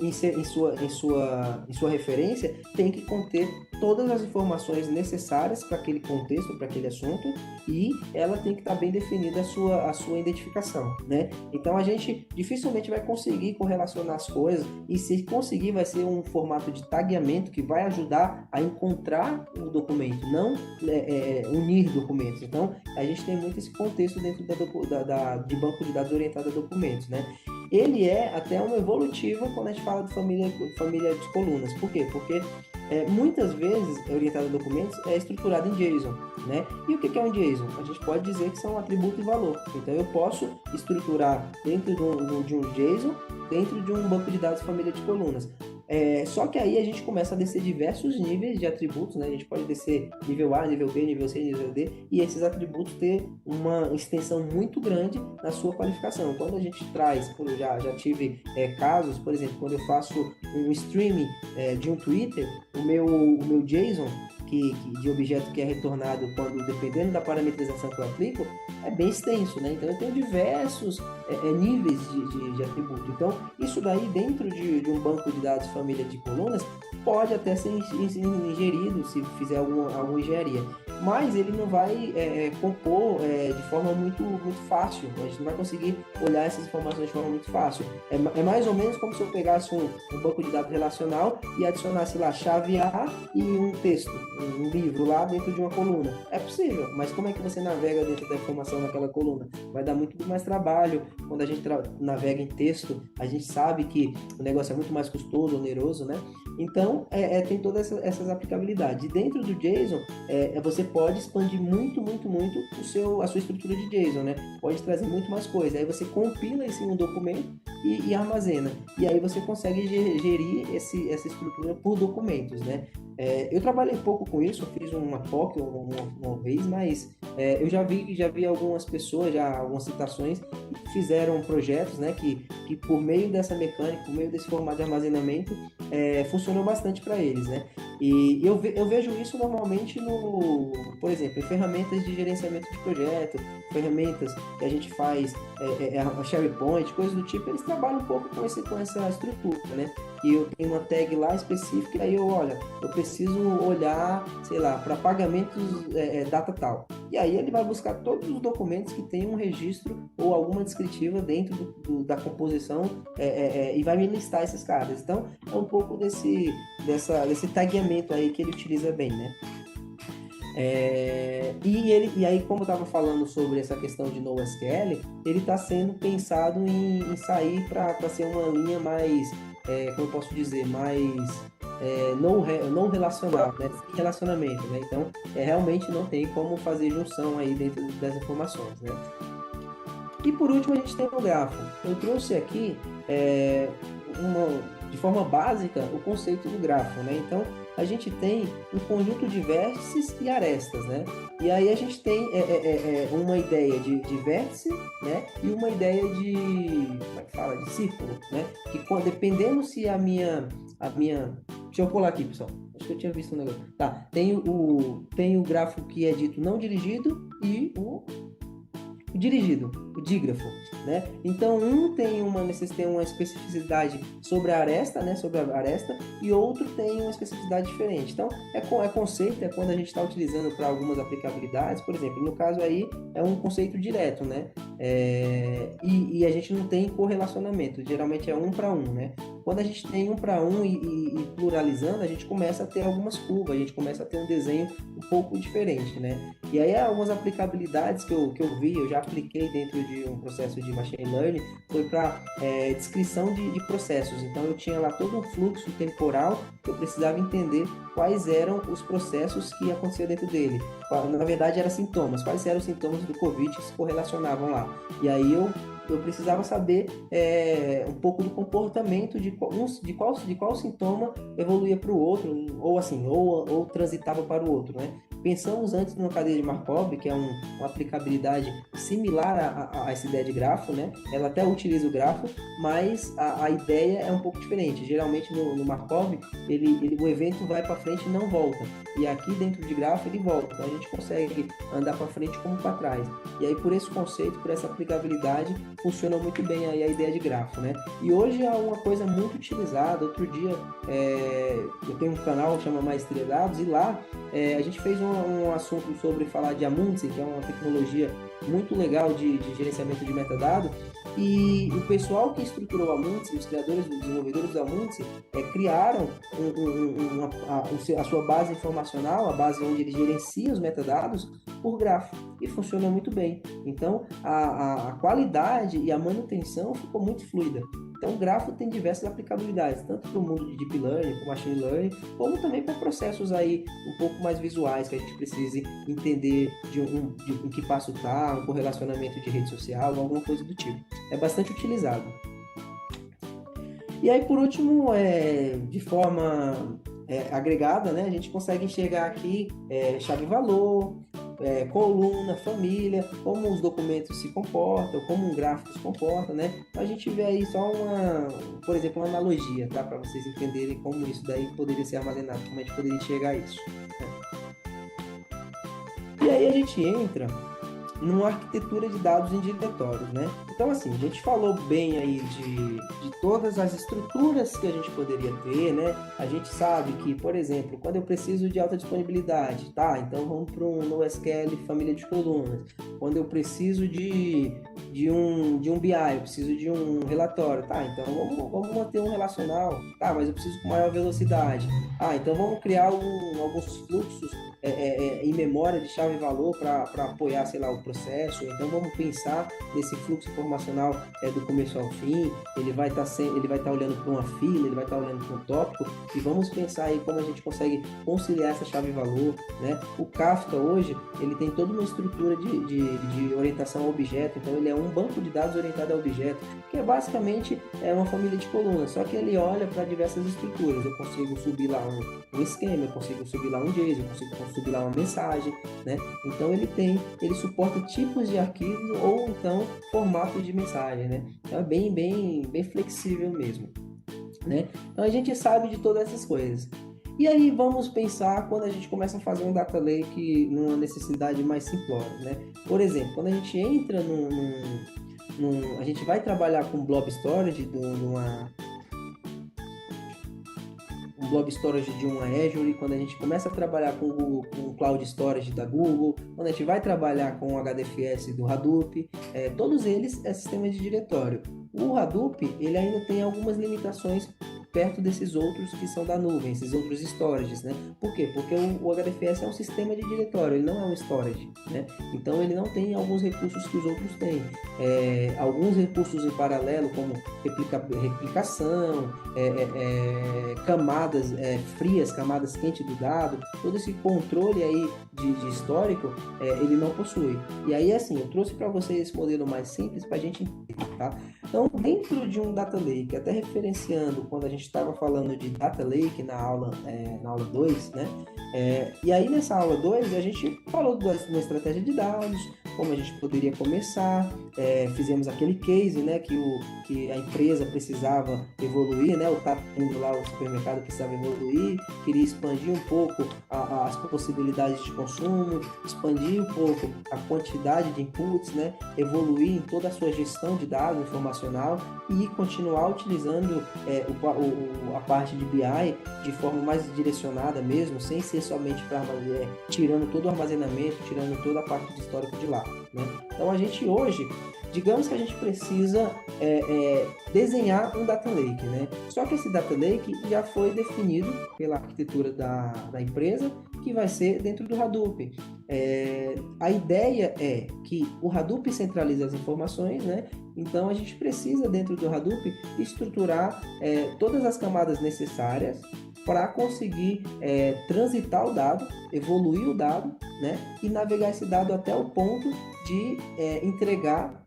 em sua referência, tem que conter todas as informações necessárias para aquele contexto, para aquele assunto, e ela tem que estar bem definida a sua identificação, né? Então, a gente dificilmente vai conseguir correlacionar as coisas, e se conseguir, vai ser um formato de tagueamento que vai ajudar a encontrar o documento, não unir documentos. Então, a gente tem muito esse contexto dentro de banco de dados orientado a documentos, né? Ele é até uma evolutiva quando a gente fala de família de colunas. Por quê? Porque muitas vezes, orientado a documentos, é estruturado em JSON, né? E o que é um JSON? A gente pode dizer que são atributo e valor. Então, eu posso estruturar dentro de um JSON, dentro de um banco de dados família de colunas. Só que aí a gente começa a descer diversos níveis de atributos, né? A gente pode descer nível A, nível B, nível C, nível D, e esses atributos ter uma extensão muito grande na sua qualificação. Quando a gente traz, eu já tive casos, por exemplo, quando eu faço um streaming de um Twitter, o meu JSON, de objeto que é retornado quando, dependendo da parametrização que eu aplico, é bem extenso, né? Então eu tenho diversos níveis de atributo. Então, isso daí dentro de um banco de dados família de colunas pode até ser ingerido se fizer alguma engenharia. Mas ele não vai compor de forma muito, muito fácil. A gente não vai conseguir olhar essas informações de forma muito fácil. É mais ou menos como se eu pegasse um banco de dados relacional e adicionasse lá chave A e um texto, um livro lá dentro de uma coluna. É possível, mas como é que você navega dentro da informação naquela coluna? Vai dar muito mais trabalho. Quando a gente navega em texto, a gente sabe que o negócio é muito mais custoso, oneroso, né? Então, tem todas essas aplicabilidades. E dentro do JSON, você pode expandir muito, muito, muito a sua estrutura de JSON, né? Pode trazer muito mais coisa. Aí você compila isso em um documento e armazena. E aí você consegue gerir essa estrutura por documentos, né? Eu trabalhei pouco com isso, eu fiz uma POC uma vez, mas eu já vi algumas pessoas, algumas citações, que fizeram projetos, né, que por meio dessa mecânica, por meio desse formato de armazenamento, funcionou bastante para eles, né? E eu vejo isso normalmente por exemplo, em ferramentas de gerenciamento de projeto, ferramentas que a gente faz, a SharePoint, coisas do tipo, eles trabalham um pouco com essa estrutura, né? E eu tenho uma tag lá específica, aí eu preciso olhar, sei lá, para pagamentos data tal. E aí ele vai buscar todos os documentos que tem um registro ou alguma descritiva dentro da composição e vai me listar esses caras. Então, é um pouco desse tagueamento aí que ele utiliza bem, né? E aí, como eu estava falando sobre essa questão de NoSQL, ele está sendo pensado em sair para ser uma linha mais, como eu posso dizer, mais não relacional, né? Sem relacionamento, né? Então, realmente não tem como fazer junção aí dentro das informações, né? E por último, a gente tem o grafo. Eu trouxe aqui, de forma básica, o conceito do grafo, né? Então, a gente tem um conjunto de vértices e arestas, né? E aí a gente tem uma ideia de vértice, né? E uma ideia como é que fala? De círculo, né? Que dependendo se a minha... Deixa eu pular aqui, pessoal. Acho que eu tinha visto um negócio. Tá, tem o grafo que é dito não dirigido e o dirigido, o dígrafo, né? Então, tem uma especificidade sobre a aresta, né? Sobre a aresta, e outro tem uma especificidade diferente. Então, conceito, quando a gente está utilizando para algumas aplicabilidades, por exemplo, no caso aí, é um conceito direto, né? E a gente não tem correlacionamento, geralmente é 1 para 1, né? Quando a gente tem 1 para 1 e pluralizando, a gente começa a ter algumas curvas, a gente começa a ter um desenho um pouco diferente, né? E aí, algumas aplicabilidades que eu vi, eu já apliquei dentro de um processo de machine learning, foi para descrição de processos. Então, eu tinha lá todo um fluxo temporal que eu precisava entender quais eram os processos que aconteciam dentro dele. Na verdade, eram sintomas. Quais eram os sintomas do COVID que se correlacionavam lá. E aí, eu precisava saber um pouco do comportamento de qual sintoma evoluía para o outro, ou assim, ou transitava para o outro, né? Pensamos antes numa cadeia de Markov, que é uma aplicabilidade similar a essa ideia de grafo, né? Ela até utiliza o grafo, mas a ideia é um pouco diferente. Geralmente no Markov, o evento vai para frente e não volta. E aqui dentro de grafo ele volta. Então a gente consegue andar para frente como para trás. E aí por esse conceito, por essa aplicabilidade, funciona muito bem aí a ideia de grafo, né? E hoje é uma coisa muito utilizada. Outro dia eu tenho um canal que chama Maestria Dados e lá a gente fez um assunto sobre falar de Amundsen, que é uma tecnologia muito legal de gerenciamento de metadados, e o pessoal que estruturou a Amundsen, os criadores, os desenvolvedores da Amundsen, criaram a sua base informacional, a base onde ele gerencia os metadados, por grafo, e funcionou muito bem. Então, a qualidade e a manutenção ficou muito fluida. Então, o grafo tem diversas aplicabilidades, tanto para o mundo de Deep Learning, para Machine Learning, como também para processos aí um pouco mais visuais, que a gente precise entender de em que passo está, um correlacionamento de rede social, alguma coisa do tipo. É bastante utilizado. E aí, por último, de forma agregada, né, a gente consegue enxergar aqui chave-valor, coluna, família, como os documentos se comportam, como um gráfico se comporta, né? A gente vê aí só por exemplo, uma analogia, tá? Para vocês entenderem como isso daí poderia ser armazenado, como a gente poderia enxergar isso. Né? E aí a gente entra numa arquitetura de dados em diretórios, né? Então, assim, a gente falou bem aí de todas as estruturas que a gente poderia ter, né? A gente sabe que, por exemplo, quando eu preciso de alta disponibilidade, tá? Então, vamos para um NoSQL família de colunas. Quando eu preciso de um BI, eu preciso de um relatório, tá? Então, vamos manter um relacional, tá? Mas eu preciso com maior velocidade. Então vamos criar alguns fluxos em memória de chave-valor para apoiar, sei lá, o processo. Então vamos pensar nesse fluxo informacional do começo ao fim. Ele vai estar olhando para uma fila, ele vai estar olhando para um tópico, e vamos pensar aí como a gente consegue conciliar essa chave-valor, né? O Kafka hoje, ele tem toda uma estrutura de orientação a objeto, então ele é um banco de dados orientado a objeto, que basicamente uma família de colunas, só que ele olha para diversas estruturas. Eu consigo subir lá um esquema, eu consigo subir lá um JSON, eu consigo subir lá uma mensagem, né? Então ele suporta tipos de arquivos ou então formatos de mensagem, né? Então é bem flexível mesmo, né? Então a gente sabe de todas essas coisas. E aí vamos pensar quando a gente começa a fazer um data lake numa necessidade mais simplória, né? Por exemplo, quando a gente entra a gente vai trabalhar com blob storage um blob storage de uma Azure, quando a gente começa a trabalhar com o Cloud Storage da Google, quando a gente vai trabalhar com o HDFS do Hadoop, todos eles é sistema de diretório. O Hadoop, ele ainda tem algumas limitações perto desses outros que são da nuvem, esses outros storages, né? Por quê? Porque o HDFS é um sistema de diretório, ele não é um storage, né? Então ele não tem alguns recursos que os outros têm. Alguns recursos em paralelo, como replicação, camadas frias, camadas quentes do dado, todo esse controle aí de histórico, ele não possui. E aí, assim, eu trouxe para vocês esse modelo mais simples para a gente entender, tá? Então, dentro de um data lake, até referenciando quando a gente estava falando de data lake na aula 2, né? E aí nessa aula 2 a gente falou de uma estratégia de dados, como a gente poderia começar, fizemos aquele case, né, que a empresa precisava evoluir, né, o indo lá, o supermercado precisava evoluir, queria expandir um pouco as possibilidades de consumo, expandir um pouco a quantidade de inputs, né, evoluir em toda a sua gestão de dados informacional e continuar utilizando a parte de BI de forma mais direcionada mesmo, sem ser somente para tirando todo o armazenamento, tirando toda a parte de histórico de lá, né? Então a gente hoje, digamos que a gente precisa desenhar um data lake, né? Só que esse data lake já foi definido pela arquitetura da empresa, que vai ser dentro do Hadoop. A ideia é que o Hadoop centraliza as informações, né? Então a gente precisa dentro do Hadoop estruturar todas as camadas necessárias para conseguir transitar o dado, evoluir o dado, né? E navegar esse dado até o ponto de entregar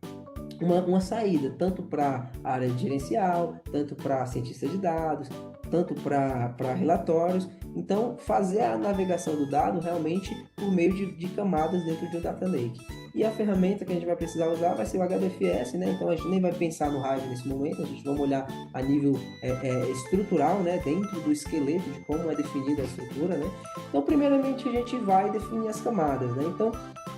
uma saída, tanto para a área gerencial, tanto para cientista de dados, tanto para relatórios. Então, fazer a navegação do dado realmente por meio de camadas dentro de um data lake. E a ferramenta que a gente vai precisar usar vai ser o HDFS, né? Então, a gente nem vai pensar no Hive nesse momento, a gente vai olhar a nível estrutural, né? Dentro do esqueleto de como é definida a estrutura, né? Então, primeiramente, a gente vai definir as camadas, né? Então,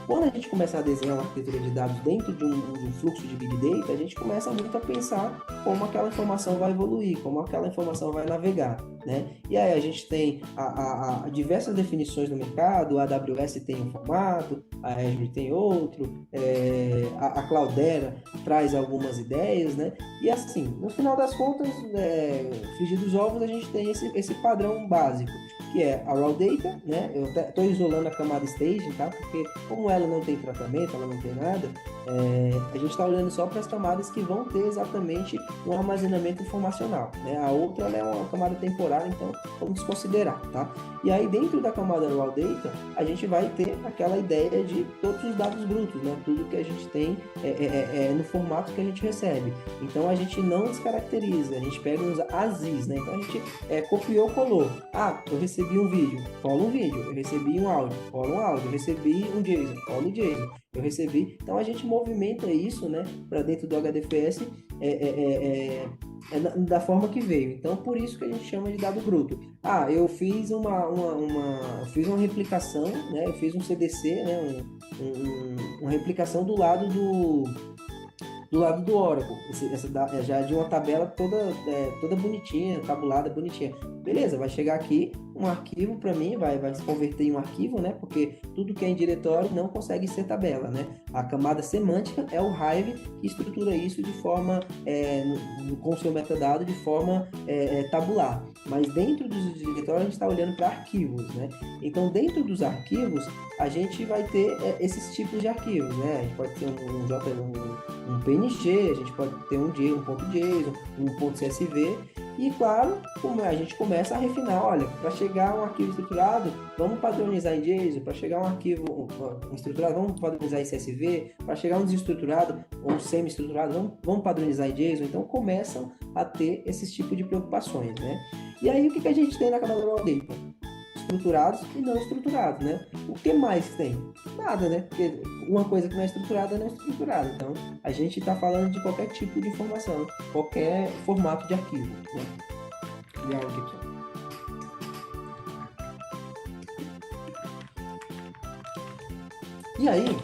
quando a gente começa a desenhar uma arquitetura de dados dentro de um fluxo de Big Data, a gente começa muito a pensar como aquela informação vai evoluir, como aquela informação vai navegar, né? E aí a gente tem diversas definições no mercado, a AWS tem um formato, a Azure tem outro, a Cloudera traz algumas ideias, né? E assim, no final das contas, frigir dos ovos, a gente tem esse padrão básico, que é a raw data, né? Eu estou isolando a camada staging, tá? Porque como ela não tem tratamento, ela não tem nada, A gente está olhando só para as camadas que vão ter exatamente um armazenamento informacional, né? A outra ela é uma camada temporária, então vamos desconsiderar, tá? E aí dentro da camada raw data, a gente vai ter aquela ideia de todos os dados brutos, né? Tudo que a gente tem no formato que a gente recebe. Então a gente não descaracteriza, a gente pega uns ASIs, né? Então a gente copiou, colou. Ah, eu recebi um vídeo, cola um vídeo. Eu recebi um áudio, cola um áudio. Eu recebi um JSON, cola um JSON. Eu recebi. Então a gente movimenta isso, né, para dentro do HDFS da forma que veio. Então por isso que a gente chama de dado bruto. Ah, eu fiz fiz uma replicação, né? Eu fiz um CDC, né? Uma replicação do lado do Oracle, já de uma tabela toda bonitinha, tabulada, bonitinha. Beleza, vai chegar aqui um arquivo para mim, vai se converter em um arquivo, né? Porque tudo que é em diretório não consegue ser tabela, né? A camada semântica é o Hive que estrutura isso de forma, com o seu metadado, de forma tabular. Mas dentro dos diretórios a gente está olhando para arquivos, né? Então, dentro dos arquivos, a gente vai ter esses tipos de arquivos, né? A gente pode ter um PNG, a gente pode ter um .json, um .csv, e claro, como a gente começa a refinar, olha, para chegar um arquivo estruturado, vamos padronizar em JSON, para chegar um arquivo estruturado, vamos padronizar em CSV, para chegar um desestruturado ou semi-estruturado, vamos padronizar em JSON. Então começam a ter esses tipos de preocupações, né? E aí o que a gente tem na camada raw data? Estruturados e não estruturados, né? O que mais tem? Nada, né? Porque uma coisa que não é estruturada não é estruturada. Então, a gente está falando de qualquer tipo de informação, qualquer formato de arquivo, né? Criar aqui, pessoal. E aí,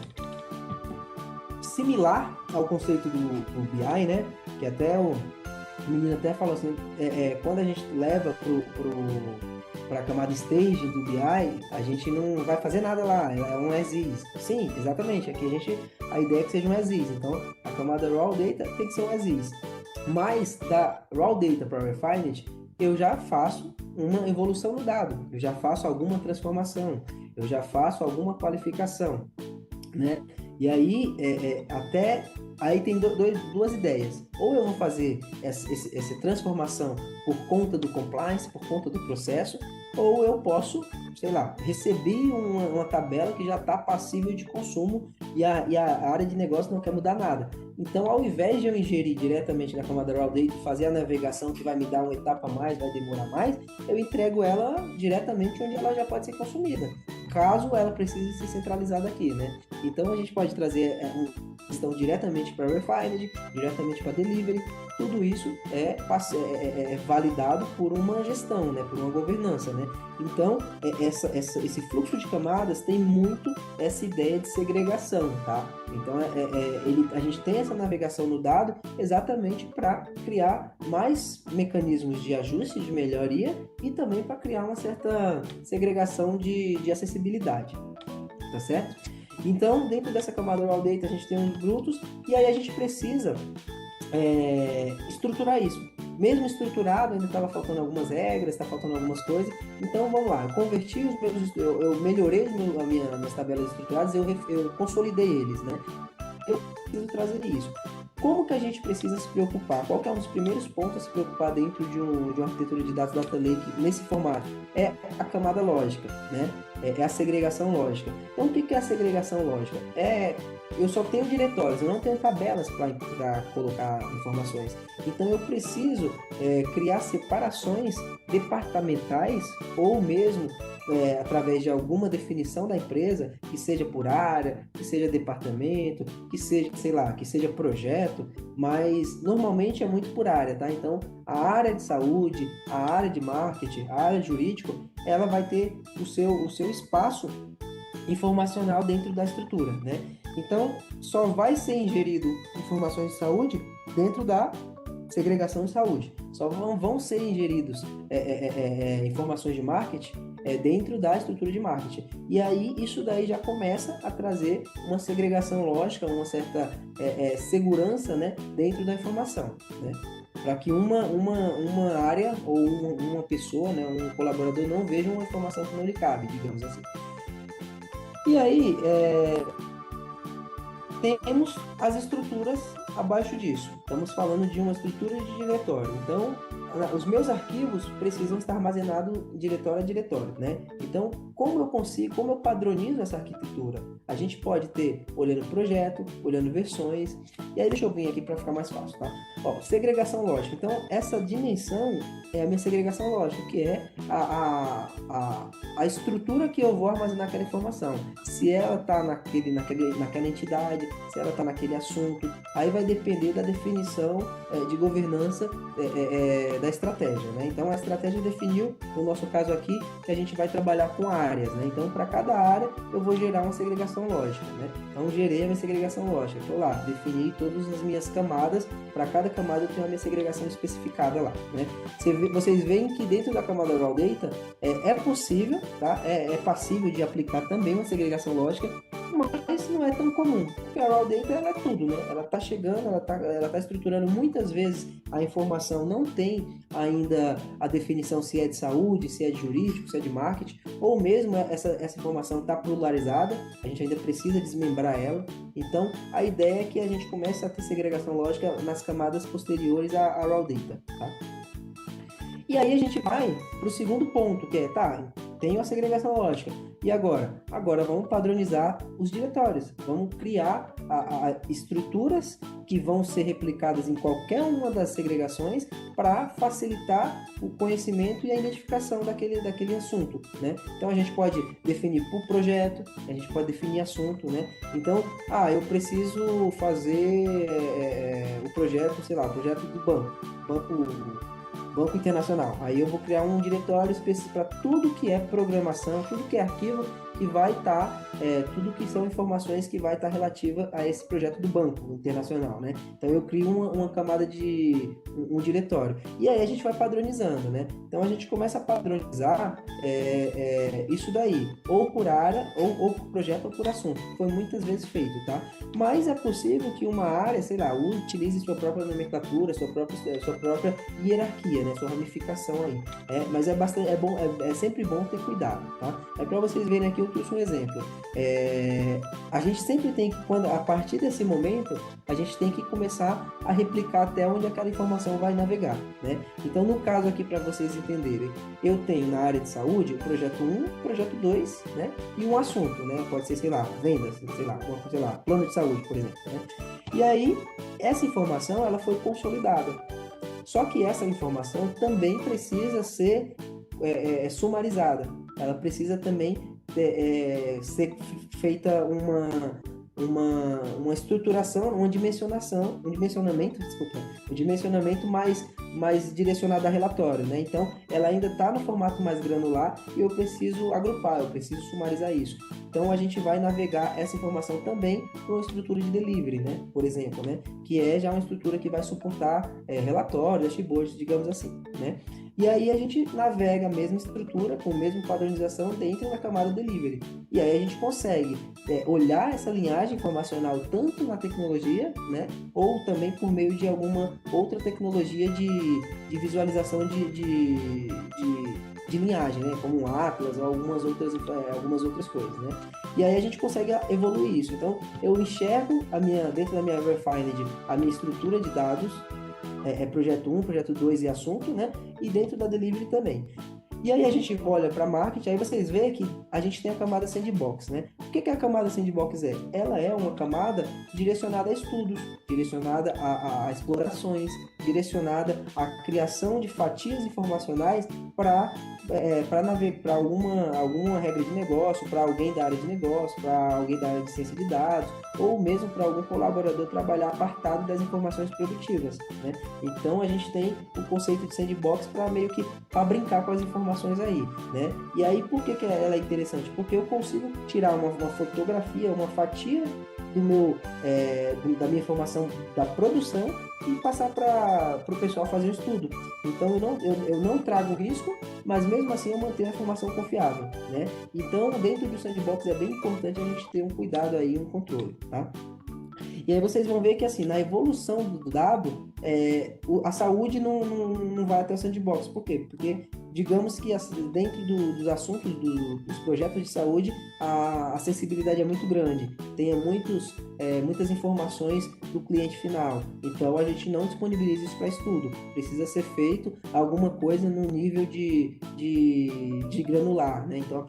similar ao conceito do BI, né? Que até o menino até falou assim, quando a gente leva para a camada staging do BI, a gente não vai fazer nada lá, é um as is. Sim, exatamente, aqui a ideia é que seja um as is, então a camada raw data tem que ser um as is. Mas da raw data para refined, eu já faço uma evolução no dado, eu já faço alguma transformação, eu já faço alguma qualificação, né? E aí, aí tem duas ideias. Ou eu vou fazer essa transformação por conta do compliance, por conta do processo, ou eu posso, sei lá, receber uma tabela que já está passível de consumo e a área de negócio não quer mudar nada. Então, ao invés de eu ingerir diretamente na camada raw data e fazer a navegação que vai me dar uma etapa a mais, vai demorar mais, eu entrego ela diretamente onde ela já pode ser consumida, caso ela precise ser centralizada aqui, né? Então, a gente pode trazer questão diretamente para refined, diretamente para delivery. Tudo isso é validado por uma gestão, né? Por uma governança, né? Então, esse fluxo de camadas tem muito essa ideia de segregação, tá? Então, a gente tem essa navegação no dado exatamente para criar mais mecanismos de ajuste, de melhoria e também para criar uma certa segregação de acessibilidade, tá certo? Então, dentro dessa camada raw data, a gente tem os brutos e aí a gente precisa estruturar isso. Mesmo estruturado, ainda estava faltando algumas regras, está faltando algumas coisas. Então, vamos lá. Eu converti eu melhorei as minhas tabelas estruturadas, eu consolidei eles, né? Eu preciso trazer isso. Como que a gente precisa se preocupar? Qual que é um dos primeiros pontos a se preocupar dentro de uma arquitetura de dados data lake nesse formato? É a camada lógica, né? É a segregação lógica. Então, o que é a segregação lógica? Eu só tenho diretórios, eu não tenho tabelas para colocar informações. Então, eu preciso criar separações departamentais ou mesmo através de alguma definição da empresa, que seja por área, que seja departamento, que seja, sei lá, que seja projeto, mas normalmente é muito por área, tá? Então, a área de saúde, a área de marketing, a área jurídica, ela vai ter o seu espaço informacional dentro da estrutura, né? Então, só vai ser ingerido informações de saúde dentro da segregação de saúde. Só vão ser ingeridos informações de marketing dentro da estrutura de marketing. E aí, isso daí já começa a trazer uma segregação lógica, uma certa segurança, né, dentro da informação, né? Para que uma área ou uma pessoa, né, um colaborador não veja uma informação que não lhe cabe, digamos assim. E aí, temos as estruturas abaixo disso. Estamos falando de uma estrutura de diretório. Então, os meus arquivos precisam estar armazenados diretório a diretório, né? Então, como eu padronizo essa arquitetura? A gente pode ter olhando projeto, olhando versões, e aí deixa eu vir aqui para ficar mais fácil, tá? Ó, segregação lógica. Então, essa dimensão é a minha segregação lógica, que é a estrutura que eu vou armazenar aquela informação. Se ela está naquela entidade, se ela está naquele assunto, aí vai depender da definição de governança da estratégia, né? Então, a estratégia definiu, no nosso caso aqui, que a gente vai trabalhar com áreas, né? Então, para cada área, eu vou gerar uma segregação lógica, né? Então, gerei a minha segregação lógica. Estou lá, defini todas as minhas camadas, para cada camada eu tenho a minha segregação especificada lá, né? Vocês veem que dentro da camada Raw Data é possível, tá? É passível de aplicar também uma segregação lógica, mas não é tão comum, porque a Raw Data ela é tudo, né? Ela está chegando, ela tá estruturando, muitas vezes a informação não tem ainda a definição se é de saúde, se é de jurídico, se é de marketing, ou mesmo essa informação está pluralizada, a gente ainda precisa desmembrar ela. Então, a ideia é que a gente comece a ter segregação lógica nas camadas posteriores à Raw Data, tá? E aí a gente vai para o segundo ponto, que é, tenho a segregação lógica. E agora? Agora vamos padronizar os diretórios. Vamos criar estruturas que vão ser replicadas em qualquer uma das segregações para facilitar o conhecimento e a identificação daquele assunto, né? Então, a gente pode definir por projeto, a gente pode definir assunto, né? Então, eu preciso fazer o projeto, sei lá, o projeto do Banco Internacional. Aí eu vou criar um diretório específico para tudo que é programação, tudo que é arquivo que vai estar, tudo que são informações que vai estar relativa a esse projeto do Banco Internacional, né? Então eu crio uma camada de um diretório. E aí a gente vai padronizando, né? Então a gente começa a padronizar isso daí, ou por área, ou por projeto, ou por assunto. Foi muitas vezes feito, tá? Mas é possível que uma área, sei lá, utilize sua própria nomenclatura, sua própria hierarquia, né? Sua ramificação aí. Mas é sempre bom ter cuidado, tá? Para vocês verem aqui, eu trouxe um exemplo. A gente sempre tem que, a partir desse momento, a gente tem que começar a replicar até onde aquela informação vai navegar, né? Então, no caso aqui, para vocês entenderem, eu tenho na área de saúde o projeto 1, o projeto 2, né? E um assunto, né? Pode ser, sei lá, vendas, sei lá, plano de saúde, por exemplo, né? E aí, essa informação, ela foi consolidada. Só que essa informação também precisa ser sumarizada. Ela precisa também ser feita uma estruturação, um dimensionamento mais direcionado a relatório, né? Então, ela ainda está no formato mais granular e eu preciso agrupar, eu preciso sumarizar isso. Então, a gente vai navegar essa informação também com a estrutura de delivery, né? Por exemplo, né? Que é já uma estrutura que vai suportar relatórios, dashboards, digamos assim, né? E aí a gente navega a mesma estrutura, com a mesma padronização dentro da camada delivery. E aí a gente consegue olhar essa linhagem informacional tanto na tecnologia, né, ou também por meio de alguma outra tecnologia de visualização de linhagem, né, como um Atlas ou algumas outras coisas, né. E aí a gente consegue evoluir isso. Então, eu enxergo dentro da minha Refined a minha estrutura de dados, projeto 1, projeto 2 e assunto, né? E dentro da delivery também. E aí a gente olha para marketing, aí vocês veem que a gente tem a camada sandbox, né? O que a camada sandbox é? Ela é uma camada direcionada a estudos, direcionada a explorações, direcionada à criação de fatias informacionais para alguma regra de negócio, para alguém da área de negócio, para alguém da área de ciência de dados, ou mesmo para algum colaborador trabalhar apartado das informações produtivas, né? Então a gente tem o conceito de sandbox para meio que para brincar com as informações aí, né? E aí por que ela é interessante? Porque eu consigo tirar uma fotografia, uma fatia da minha informação da produção e passar para o pessoal fazer o estudo. Então eu não trago risco, mas mesmo assim eu mantenho a informação confiável, né? Então dentro do sandbox é bem importante a gente ter um cuidado aí, um controle, tá? E aí vocês vão ver que assim, na evolução do dado, a saúde não vai até o sandbox. Por quê? Porque digamos que dentro dos assuntos dos projetos de saúde, a sensibilidade é muito grande, tenha muitas informações do cliente final. Então, a gente não disponibiliza isso para estudo. Precisa ser feito alguma coisa no nível de granular, né? Então,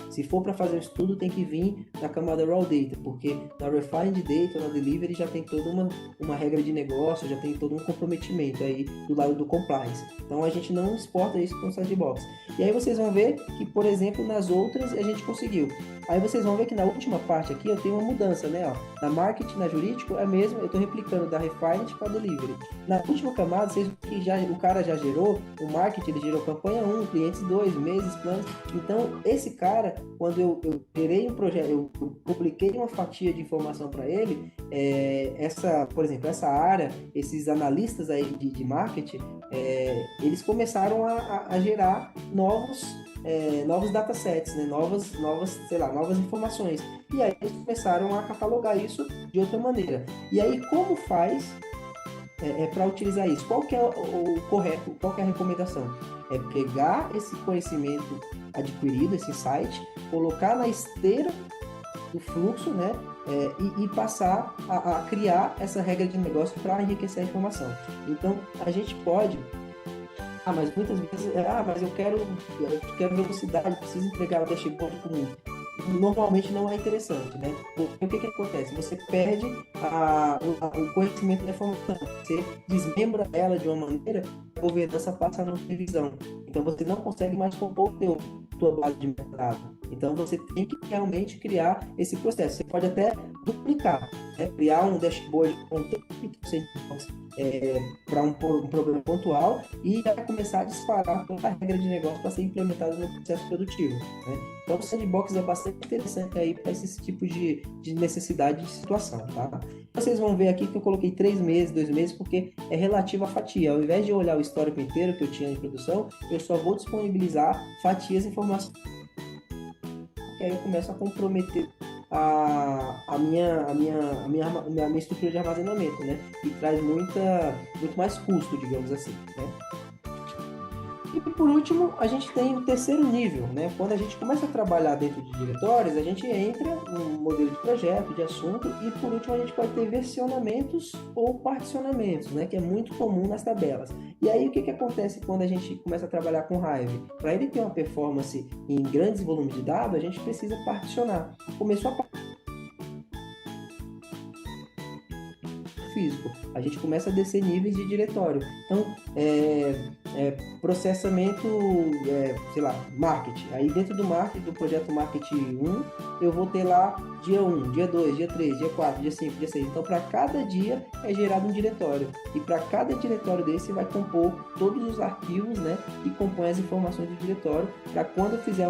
se for para fazer o estudo, tem que vir na camada Raw Data, porque na Refined Data, na Delivery, já tem toda uma regra de negócio, já tem todo um comprometimento aí do lado do compliance. Então, a gente não exporta isso para o Sandbox. E aí vocês vão ver que, por exemplo, nas outras a gente conseguiu. Aí vocês vão ver que na última parte aqui eu tenho uma mudança, né? Ó, na marketing, na jurídico, é mesmo, eu estou replicando da Refined para Delivery. Na última camada, vocês viram que o cara já gerou, o marketing, ele gerou campanha 1, clientes 2, meses, planos. Então, esse cara, quando eu gerei um projeto, eu publiquei uma fatia de informação para ele, por exemplo, essa área, esses analistas aí de marketing, eles começaram a gerar novos datasets, né? novas informações. E aí eles começaram a catalogar isso de outra maneira. E aí, como faz para utilizar isso? Qual que é o correto? Qual que é a recomendação? É pegar esse conhecimento adquirido, esse insight, colocar na esteira do fluxo, né? E passar a criar essa regra de negócio para enriquecer a informação. Então, a gente pode... mas muitas vezes... mas eu quero velocidade, preciso entregar o dashboard para o mundo. Normalmente não é interessante, né? Porque o que acontece? Você perde o conhecimento da informação. Você desmembra ela de uma maneira que a governança passa na revisão. Então, você não consegue mais compor tua base de mercado. Então, você tem que realmente criar esse processo. Você pode até duplicar, né? Criar um dashboard com 30% para um problema pontual e já começar a disparar toda a regra de negócio para ser implementada no processo produtivo, né? Então, o Sandbox é bastante interessante aí para esse tipo de necessidade de situação, tá? Vocês vão ver aqui que eu coloquei 3 meses, 2 meses, porque é relativo à fatia. Ao invés de olhar o histórico inteiro que eu tinha em produção, eu só vou disponibilizar fatias e informações. Que aí eu começo a comprometer a minha estrutura de armazenamento, né? E traz muito mais custo, digamos assim, né? E por último, a gente tem o terceiro nível, né? Quando a gente começa a trabalhar dentro de diretórios, a gente entra no modelo de projeto, de assunto, e por último a gente pode ter versionamentos ou particionamentos, né? Que é muito comum nas tabelas. E aí o que acontece quando a gente começa a trabalhar com Hive? Para ele ter uma performance em grandes volumes de dados, a gente precisa particionar. Começou a físico, a gente começa a descer níveis de diretório. Então, processamento, marketing. Aí dentro do marketing, do projeto marketing 1, eu vou ter lá dia 1, dia 2, dia 3, dia 4, dia 5, dia 6. Então, para cada dia é gerado um diretório. E para cada diretório desse vai compor todos os arquivos, né, que compõem as informações do diretório, para quando eu fizer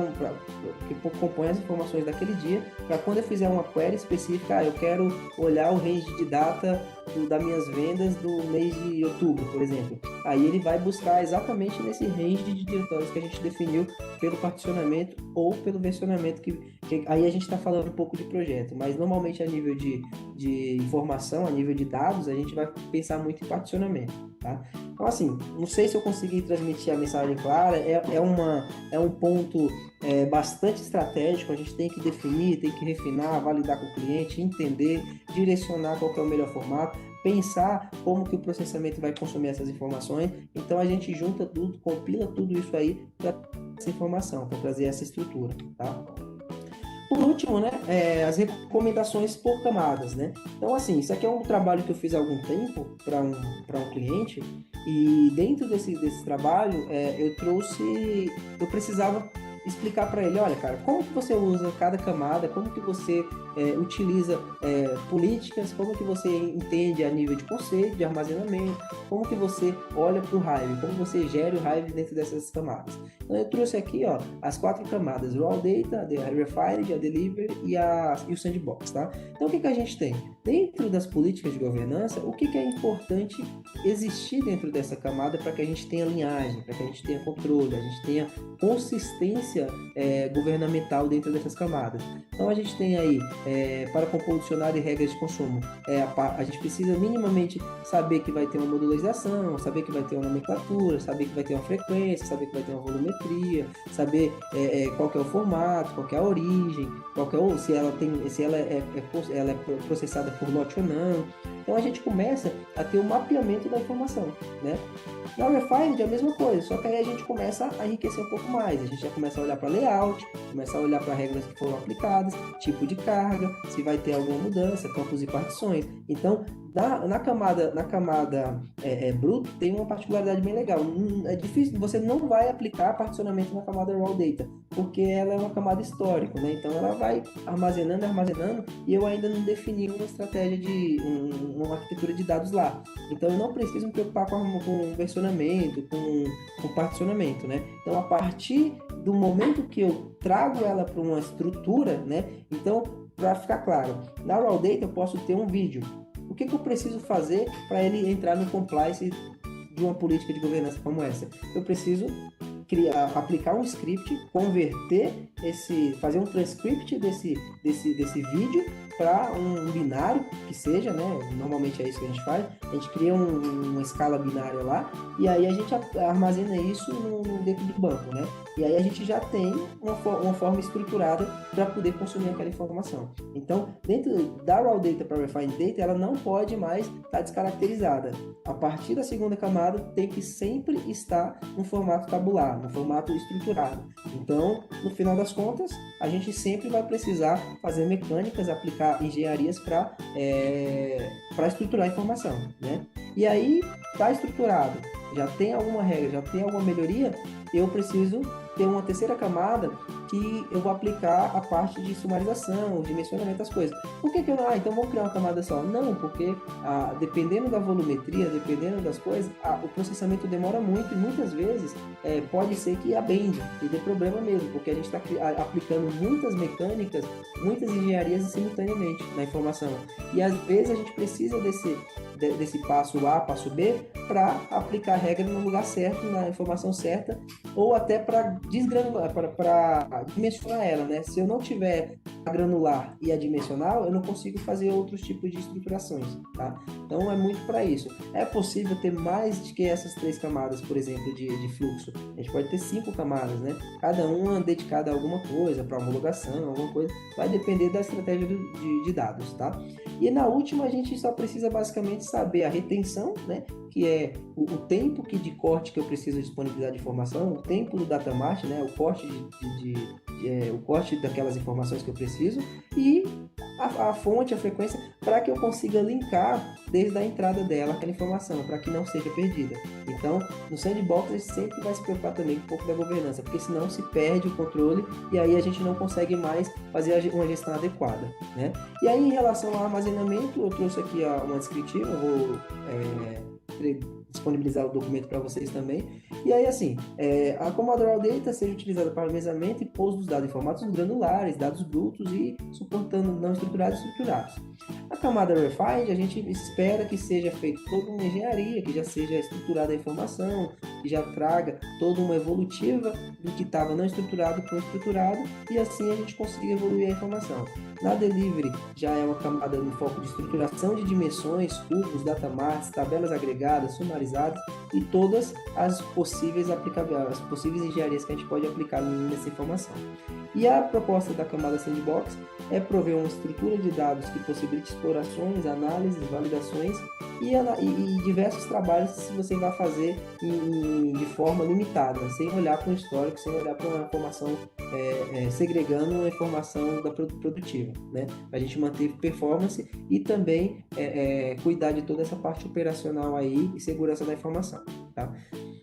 que compõe as informações daquele dia, para quando eu fizer uma query específica, eu quero olhar o range de data das minhas vendas do mês de outubro, por exemplo. Aí ele vai buscar exatamente nesse range de diretórios que a gente definiu pelo particionamento ou pelo versionamento, que aí a gente está falando um pouco de projeto, mas normalmente a nível de informação, a nível de dados, a gente vai pensar muito em particionamento, tá? Então, assim, não sei se eu consegui transmitir a mensagem clara, é um ponto bastante estratégico, a gente tem que definir, tem que refinar, validar com o cliente, entender, direcionar qual que é o melhor formato, pensar como que o processamento vai consumir essas informações. Então a gente junta tudo, compila tudo isso aí para essa informação, para trazer essa estrutura, tá? Por último, né, as recomendações por camadas, né? Então, assim, isso aqui é um trabalho que eu fiz há algum tempo para um cliente, e dentro desse trabalho eu precisava explicar para ele, olha, cara, como que você usa cada camada, como que você utiliza políticas, como que você entende a nível de conceito, de armazenamento, como que você olha para o Hive, como você gera o Hive dentro dessas camadas. Então eu trouxe aqui, ó, as 4 camadas, Raw Data, a Refined, a Delivery e o Sandbox, tá? Então o que a gente tem? Dentro das políticas de governança, o que é importante existir dentro dessa camada para que a gente tenha linhagem, para que a gente tenha controle, a gente tenha consistência governamental dentro dessas camadas. Então a gente tem aí para compor o dicionário e regras de consumo. A gente precisa minimamente saber que vai ter uma modularização, saber que vai ter uma nomenclatura, saber que vai ter uma frequência, saber que vai ter uma volumetria, saber qual que é o formato, qual que é a origem, se ela é processada por lote ou não. Então a gente começa a ter o mapeamento da informação, né? Na Refined é a mesma coisa, só que aí a gente começa a enriquecer um pouco mais. A gente já começa a olhar para layout, começa a olhar para regras que foram aplicadas, tipo de carga, se vai ter alguma mudança, campos e partições. Então, na camada bruto, tem uma particularidade bem legal. É difícil, você não vai aplicar particionamento na camada raw data, porque ela é uma camada histórica, né? Então, ela vai armazenando, e eu ainda não defini uma estratégia de uma arquitetura de dados lá. Então, eu não preciso me preocupar com versionamento, com particionamento, né? Então, a partir do momento que eu trago ela para uma estrutura, né? Então, para ficar claro, na raw data eu posso ter um vídeo. O que eu preciso fazer para ele entrar no compliance de uma política de governança como essa? Eu preciso aplicar um script, fazer um transcript desse vídeo para um binário que seja, né? Normalmente é isso que a gente faz. A gente cria uma escala binária lá e aí a gente armazena isso dentro do banco, né? E aí a gente já tem uma forma estruturada para poder consumir aquela informação. Então, dentro da raw data para refined data, ela não pode mais estar descaracterizada. A partir da segunda camada, tem que sempre estar no formato tabular, no formato estruturado. Então, no final das contas, a gente sempre vai precisar fazer mecânicas, aplicar engenharias para estruturar a informação, né? E aí, está estruturado, já tem alguma regra, já tem alguma melhoria, eu preciso ter uma terceira camada que eu vou aplicar a parte de sumarização, dimensionamento das coisas. Por que eu não? Então vamos criar uma camada só. Não, porque dependendo da volumetria, dependendo das coisas, o processamento demora muito e muitas vezes pode ser que abende e dê problema mesmo, porque a gente está aplicando muitas mecânicas, muitas engenharias simultaneamente na informação. E às vezes a gente precisa desse passo A, passo B, para aplicar a regra no lugar certo, na informação certa, ou até para dimensionar ela, né? Se eu não tiver a granular e a dimensional, eu não consigo fazer outros tipos de estruturações, tá? Então é muito para isso. É possível ter mais de que essas 3 camadas, por exemplo, de fluxo. A gente pode ter 5 camadas, né? Cada uma dedicada a alguma coisa, para homologação, alguma coisa. Vai depender da estratégia de dados, tá? E na última a gente só precisa basicamente saber a retenção, né? Que é o tempo de corte que eu preciso disponibilizar de informação, o tempo do data mart, né? O corte o corte daquelas informações que eu preciso e a fonte, a frequência, para que eu consiga linkar desde a entrada dela aquela informação, para que não seja perdida. Então, no sandbox, a gente sempre vai se preocupar também com um pouco da governança, porque senão se perde o controle e aí a gente não consegue mais fazer uma gestão adequada, né? E aí, em relação ao armazenamento, eu trouxe aqui uma descritiva, eu vou disponibilizar o documento para vocês também. E aí, assim, a Commodore Raw Data seja utilizada para armazenamento e pouso dos dados em formatos granulares, dados brutos e suportando não estruturados e estruturados. A camada Refined, a gente espera que seja feita toda uma engenharia, que já seja estruturada a informação, que já traga toda uma evolutiva do que estava não estruturado para o estruturado, e assim a gente consiga evoluir a informação. Na Delivery já é uma camada no foco de estruturação de dimensões, cubos, datamarts, tabelas agregadas, sumarizadas e todas as possíveis engenharias que a gente pode aplicar nessa informação. E a proposta da camada Sandbox é prover uma estrutura de dados que possibilite explorações, análises, validações e diversos trabalhos que você vai fazer de forma limitada, sem olhar para o histórico, sem olhar para uma informação, segregando uma informação produtiva, né? Para a gente manter performance e também cuidar de toda essa parte operacional aí e segurança da informação, tá?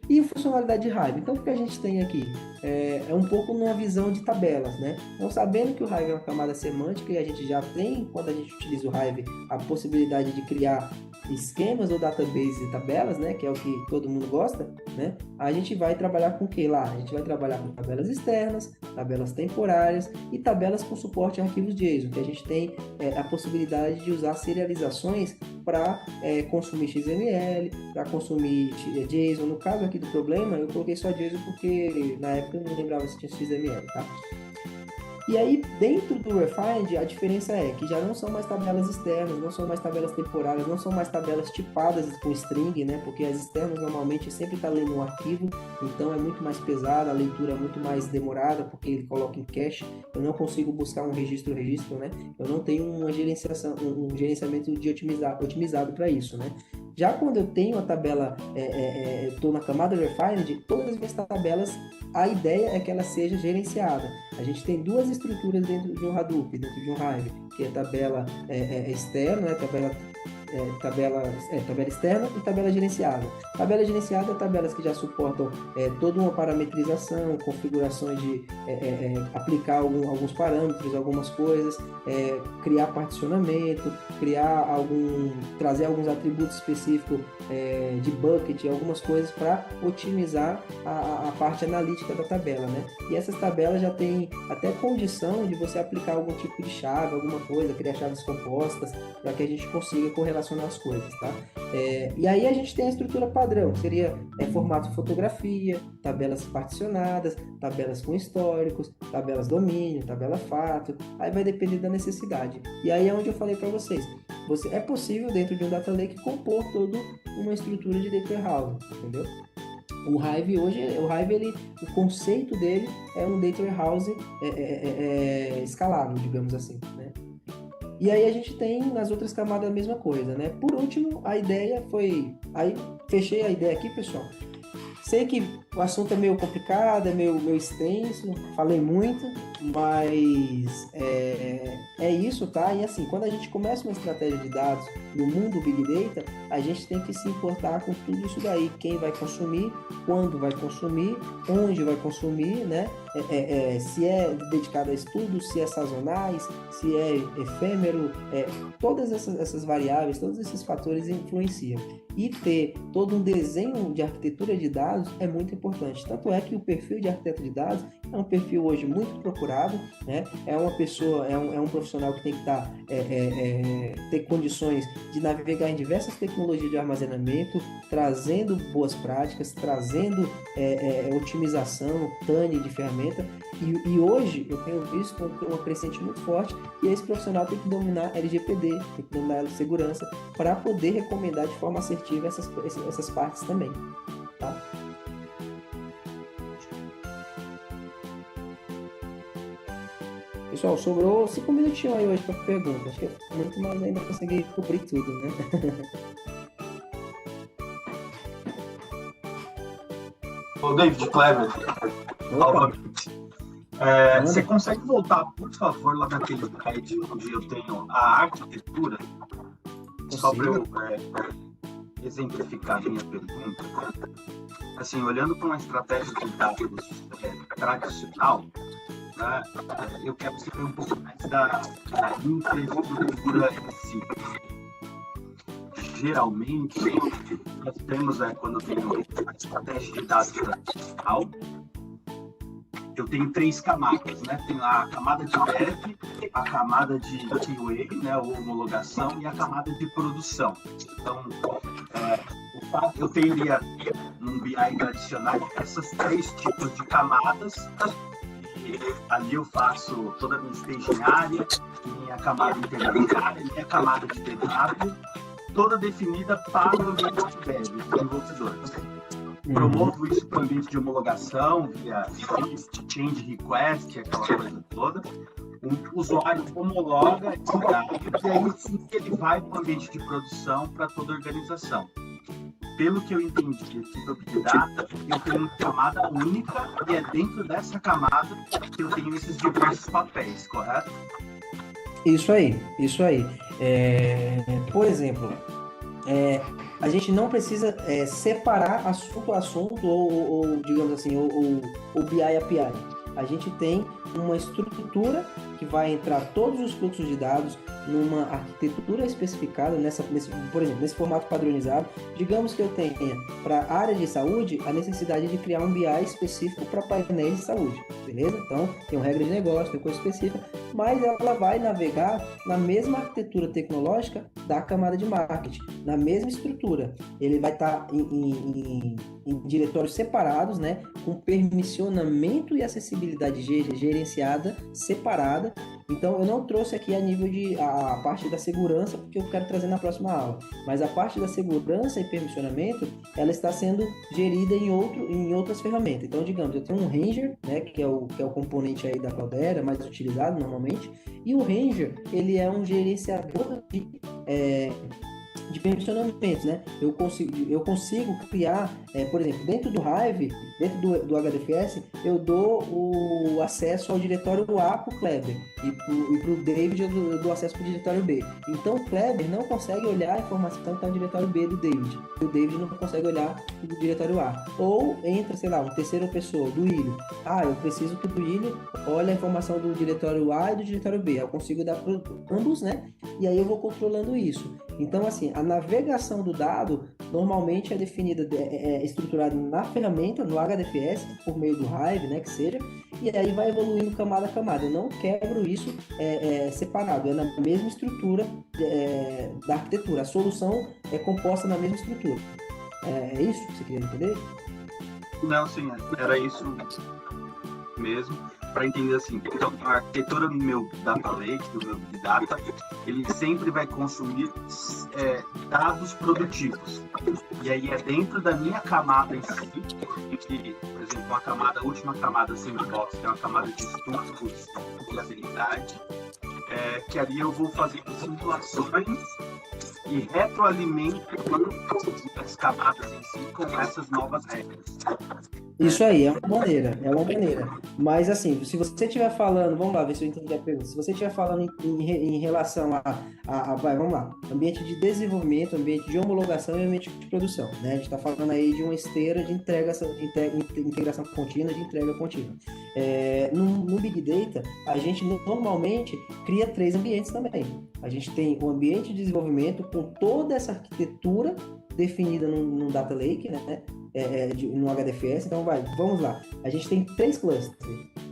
E funcionalidade de Hive. Então, o que a gente tem aqui é um pouco numa visão de tabelas, né? Então, sabendo que o Hive é uma camada semântica e a gente já tem, quando a gente utiliza o Hive, a possibilidade de criar esquemas ou databases e tabelas, né? Que é o que todo mundo gosta, né? A gente vai trabalhar com o que lá? A gente vai trabalhar com tabelas externas, tabelas temporárias e tabelas com suporte a arquivos JSON, que a gente tem a possibilidade de usar serializações para consumir XML, para consumir JSON. No caso aqui do problema, eu coloquei só JSON porque na época eu não lembrava se tinha XML, tá? E aí, dentro do Refined, a diferença é que já não são mais tabelas externas, não são mais tabelas temporárias, não são mais tabelas tipadas com string, né? Porque as externas normalmente sempre está lendo um arquivo, então é muito mais pesada, a leitura é muito mais demorada, porque ele coloca em cache. Eu não consigo buscar um registro, né? Eu não tenho uma gerenciação, um gerenciamento de otimizado para isso, né? Já quando eu tenho a tabela, estou na camada Refined, todas as minhas tabelas, a ideia é que ela seja gerenciada. A gente tem duas estruturas dentro de um Hadoop, dentro de um Hive, que é tabela externa, né? Tabela externa e tabela gerenciada. Tabela gerenciada é tabelas que já suportam toda uma parametrização, configurações de aplicar alguns parâmetros, algumas coisas, criar particionamento, trazer alguns atributos específicos de bucket, algumas coisas para otimizar a parte analítica da tabela, né? E essas tabelas já têm até condição de você aplicar algum tipo de chave, alguma coisa, criar chaves compostas, para que a gente consiga correlacionar as coisas, tá? E aí a gente tem a estrutura padrão, que seria formato fotografia, tabelas particionadas, tabelas com históricos, tabelas domínio, tabela fato, aí vai depender da necessidade. E aí é onde eu falei para vocês, é possível dentro de um data lake compor toda uma estrutura de data warehouse, entendeu? O Hive hoje, o conceito dele é um data warehouse escalável, digamos assim, né? E aí a gente tem nas outras camadas a mesma coisa, né? Por último, a ideia foi... Aí, fechei a ideia aqui, pessoal. Sei que o assunto é meio complicado, é meio extenso, falei muito, mas é isso, tá? E assim, quando a gente começa uma estratégia de dados no mundo Big Data, a gente tem que se importar com tudo isso daí. Quem vai consumir, quando vai consumir, onde vai consumir, né? Se é dedicado a estudos, se é sazonais, se é efêmero, todas essas variáveis, todos esses fatores influenciam. E ter todo um desenho de arquitetura de dados é muito importante. Tanto é que o perfil de arquiteto de dados é um perfil hoje muito procurado, né? É uma pessoa, é um profissional que tem que ter condições de navegar em diversas tecnologias de armazenamento, trazendo boas práticas, trazendo otimização, tuning de ferramenta. E hoje eu tenho visto uma crescente muito forte e esse profissional tem que dominar LGPD, tem que dominar a segurança para poder recomendar de forma assertiva essas partes também, tá? Pessoal, sobrou 5 minutinhos aí hoje para pergunta. Acho que é muito, mas ainda consegui cobrir tudo, né? Ô, David Kleber, novamente. Você consegue voltar, por favor, lá naquele slide onde eu tenho a arquitetura? Só para eu exemplificar a minha pergunta. Assim, olhando para uma estratégia de dados tradicional, né, eu quero saber um pouco mais da infraestrutura em si. Geralmente, nós temos, quando eu tenho uma estratégia de dados tradicional, eu tenho 3 camadas, né? Tem a camada de dev, a camada de QA, né, ou homologação, e a camada de produção. Então, eu teria num BI tradicional essas 3 tipos de camadas. E ali eu faço toda a minha staging, minha camada intermediária, minha camada de dev, toda definida para o ambiente de dev, desenvolvedor. Promovo isso para o ambiente de homologação, via change request, aquela coisa toda. O usuário homologa esse dado e aí sim ele vai para o ambiente de produção para toda a organização. Pelo que eu entendi aqui do Big Data, eu tenho uma camada única e é dentro dessa camada que eu tenho esses diversos papéis, correto? Isso aí. Por exemplo, a gente não precisa separar assunto a assunto ou digamos assim, o BI API. A gente tem uma estrutura que vai entrar todos os fluxos de dados numa arquitetura especificada, por exemplo, nesse formato padronizado. Digamos que eu tenha para a área de saúde a necessidade de criar um BI específico para painéis de saúde, beleza? Então, tem uma regra de negócio, tem coisa específica, mas ela vai navegar na mesma arquitetura tecnológica da camada de marketing, na mesma estrutura. Ele vai estar em diretórios separados, né, com permissionamento e acessibilidade gerenciada, separada. Então, eu não trouxe aqui a parte da segurança, porque eu quero trazer na próxima aula. Mas a parte da segurança e permissionamento, ela está sendo gerida em outras ferramentas. Então, digamos, eu tenho um Ranger, né, que é o componente aí da Cloudera, mais utilizado normalmente. E o Ranger, ele é um gerenciador de permissionamentos, né? Eu consigo criar, por exemplo, dentro do Hive, dentro do HDFS, eu dou o acesso ao diretório A para o Kleber e para o David eu dou acesso para o diretório B. Então o Kleber não consegue olhar a informação que está no diretório B do David. O David não consegue olhar o diretório A. Ou entra, sei lá, uma terceira pessoa, do William. Eu preciso que o William olhe a informação do diretório A e do diretório B. Eu consigo dar para ambos, né? E aí eu vou controlando isso. Então, assim, a navegação do dado normalmente é definida, estruturada na ferramenta, no HDFS, por meio do Hive, né, que seja, e aí vai evoluindo camada a camada. Eu não quebro isso separado, é na mesma estrutura da arquitetura. A solução é composta na mesma estrutura. É isso que você queria entender? Não, sim, era isso mesmo, para entender assim. Então, a arquitetura do meu data lake, do meu Big Data, ele sempre vai consumir dados produtivos. E aí é dentro da minha camada em si, que, por exemplo, a última camada sandbox, que é uma camada de estudos de habilidade, que ali eu vou fazer simulações e retroalimento as camadas em si com essas novas regras. Isso aí, é uma maneira. Mas assim, se você estiver falando, vamos lá, ver se eu entendi a pergunta. Se você estiver falando em relação vamos lá, ambiente de desenvolvimento, ambiente de homologação e ambiente de produção, né? A gente está falando aí de uma esteira de integração contínua, de entrega contínua. No Big Data, a gente normalmente cria 3 ambientes também. A gente tem o ambiente de desenvolvimento com toda essa arquitetura definida no Data Lake, né? No HDFS. Então vamos lá. A gente tem 3 clusters.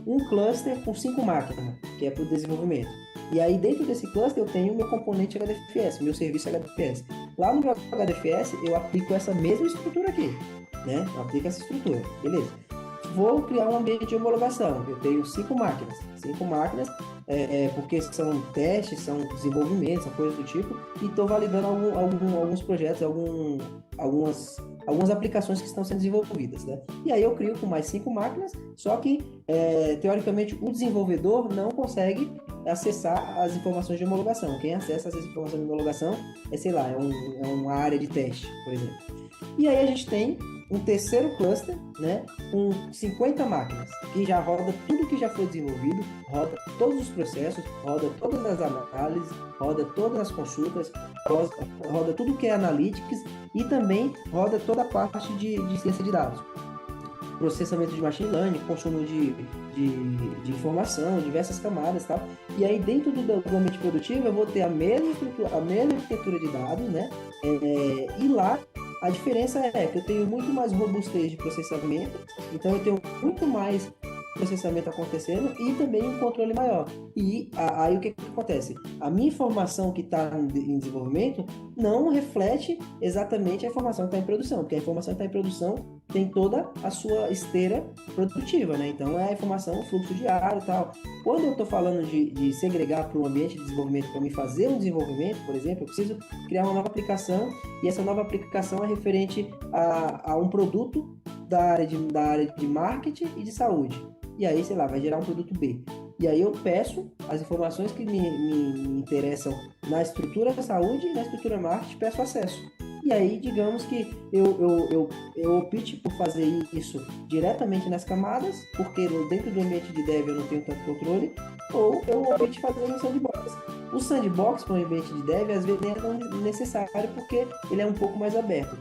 Um cluster com 5 máquinas, que é para o desenvolvimento. E aí dentro desse cluster eu tenho o meu componente HDFS, meu serviço HDFS. Lá no meu HDFS eu aplico essa mesma estrutura aqui, né? Eu aplico essa estrutura, beleza. Vou criar um ambiente de homologação. Eu tenho 5 máquinas. 5 máquinas, porque são testes, são desenvolvimentos, são coisas do tipo, e estou validando alguns projetos, algumas aplicações que estão sendo desenvolvidas, né? E aí eu crio com mais 5 máquinas, só que, teoricamente, o desenvolvedor não consegue acessar as informações de homologação. Quem acessa essas informações de homologação é uma área de teste, por exemplo. E aí a gente tem um terceiro cluster, né, com 50 máquinas, que já roda tudo que já foi desenvolvido, roda todos os processos, roda todas as análises, roda todas as consultas, roda tudo que é analytics e também roda toda a parte de ciência de dados. Processamento de machine learning, consumo de informação, diversas camadas e tal. E aí dentro do ambiente produtivo eu vou ter a mesma arquitetura de dados, né, e lá a diferença é que eu tenho muito mais robustez de processamento, então eu tenho muito mais processamento acontecendo e também um controle maior. E aí o que acontece? A minha informação que está em desenvolvimento não reflete exatamente a informação que está em produção, porque a informação que está em produção tem toda a sua esteira produtiva, né? Então é a informação, fluxo diário e tal. Quando eu estou falando de segregar para um ambiente de desenvolvimento, para me fazer um desenvolvimento, por exemplo, eu preciso criar uma nova aplicação e essa nova aplicação é referente a um produto da área de marketing e de saúde. E aí, sei lá, vai gerar um produto B. E aí eu peço as informações que me interessam na estrutura da saúde e na estrutura marketing, peço acesso. E aí, digamos que eu opte por fazer isso diretamente nas camadas, porque dentro do ambiente de dev eu não tenho tanto controle, ou eu opte fazer no sandbox. O sandbox para o ambiente de dev, às vezes, não é necessário, porque ele é um pouco mais aberto.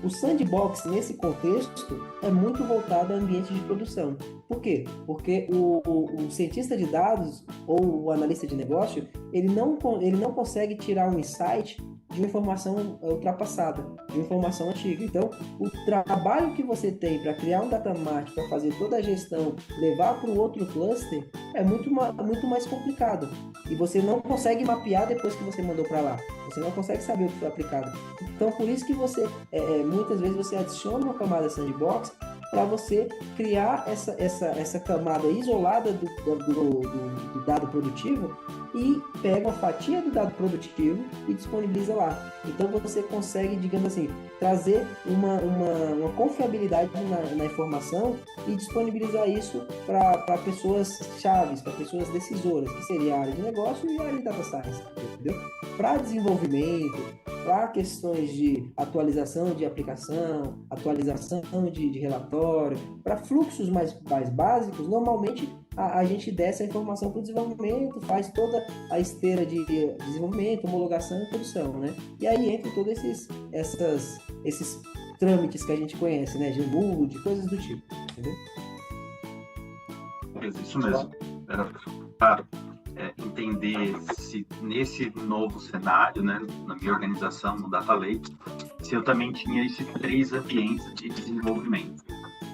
O sandbox, nesse contexto, é muito voltado ao ambiente de produção. Por quê? Porque o cientista de dados ou o analista de negócio, ele não consegue tirar um insight de uma informação ultrapassada, de uma informação antiga. Então, o trabalho que você tem para criar um data mart, para fazer toda a gestão, levar para o outro cluster, é muito mais complicado. E você não consegue mapear depois que você mandou para lá. Você não consegue saber o que foi aplicado. Então, por isso que você, muitas vezes, você adiciona uma camada sandbox para você criar essa camada isolada do dado produtivo e pega uma fatia do dado produtivo e disponibiliza lá. Então você consegue, digamos assim, trazer uma confiabilidade na informação e disponibilizar isso para pessoas chaves, para pessoas decisoras, que seria a área de negócio e a área de data science, entendeu? Para desenvolvimento, para questões de atualização de aplicação, atualização de relatório, para fluxos mais básicos, normalmente a gente desce a informação para o desenvolvimento, faz toda a esteira de desenvolvimento, homologação e produção, né? E aí entra todos esses trâmites que a gente conhece, né? De mood, coisas do tipo, entendeu? Isso mesmo. Era para entender se nesse novo cenário, né, na minha organização, no Data Lake, se eu também tinha esses 3 ambientes de desenvolvimento.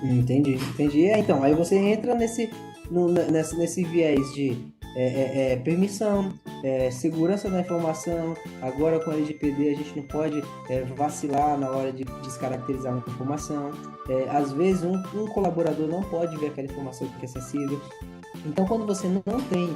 Entendi. Então, aí você entra nesse viés de permissão, segurança da informação. Agora com a LGPD a gente não pode vacilar na hora de descaracterizar uma informação. Às vezes um colaborador não pode ver aquela informação que é sensível. Então, quando você não tem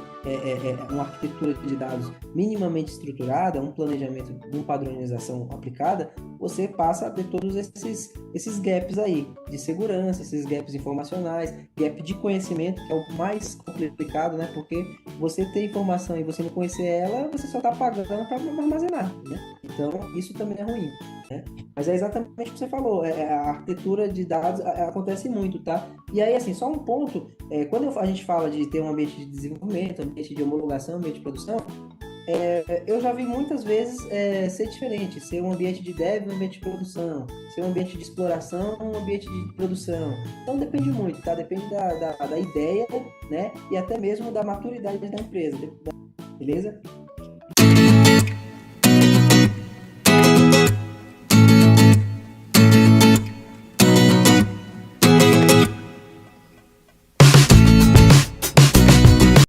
uma arquitetura de dados minimamente estruturada, um planejamento, uma padronização aplicada, você passa a ter todos esses gaps aí de segurança, esses gaps informacionais, gap de conhecimento, que é o mais complicado, né? Porque você ter informação e você não conhecer ela, você só está pagando para armazenar, né? Então, isso também é ruim, né? Mas é exatamente o que você falou, a arquitetura de dados acontece muito, tá? E aí, assim, só um ponto, quando a gente fala de ter um ambiente de desenvolvimento, ambiente de homologação, ambiente de produção, eu já vi muitas vezes ser diferente, ser um ambiente de dev, um ambiente de produção, ser um ambiente de exploração, um ambiente de produção. Então depende muito, tá? Depende da ideia, né? E até mesmo da maturidade da empresa, beleza?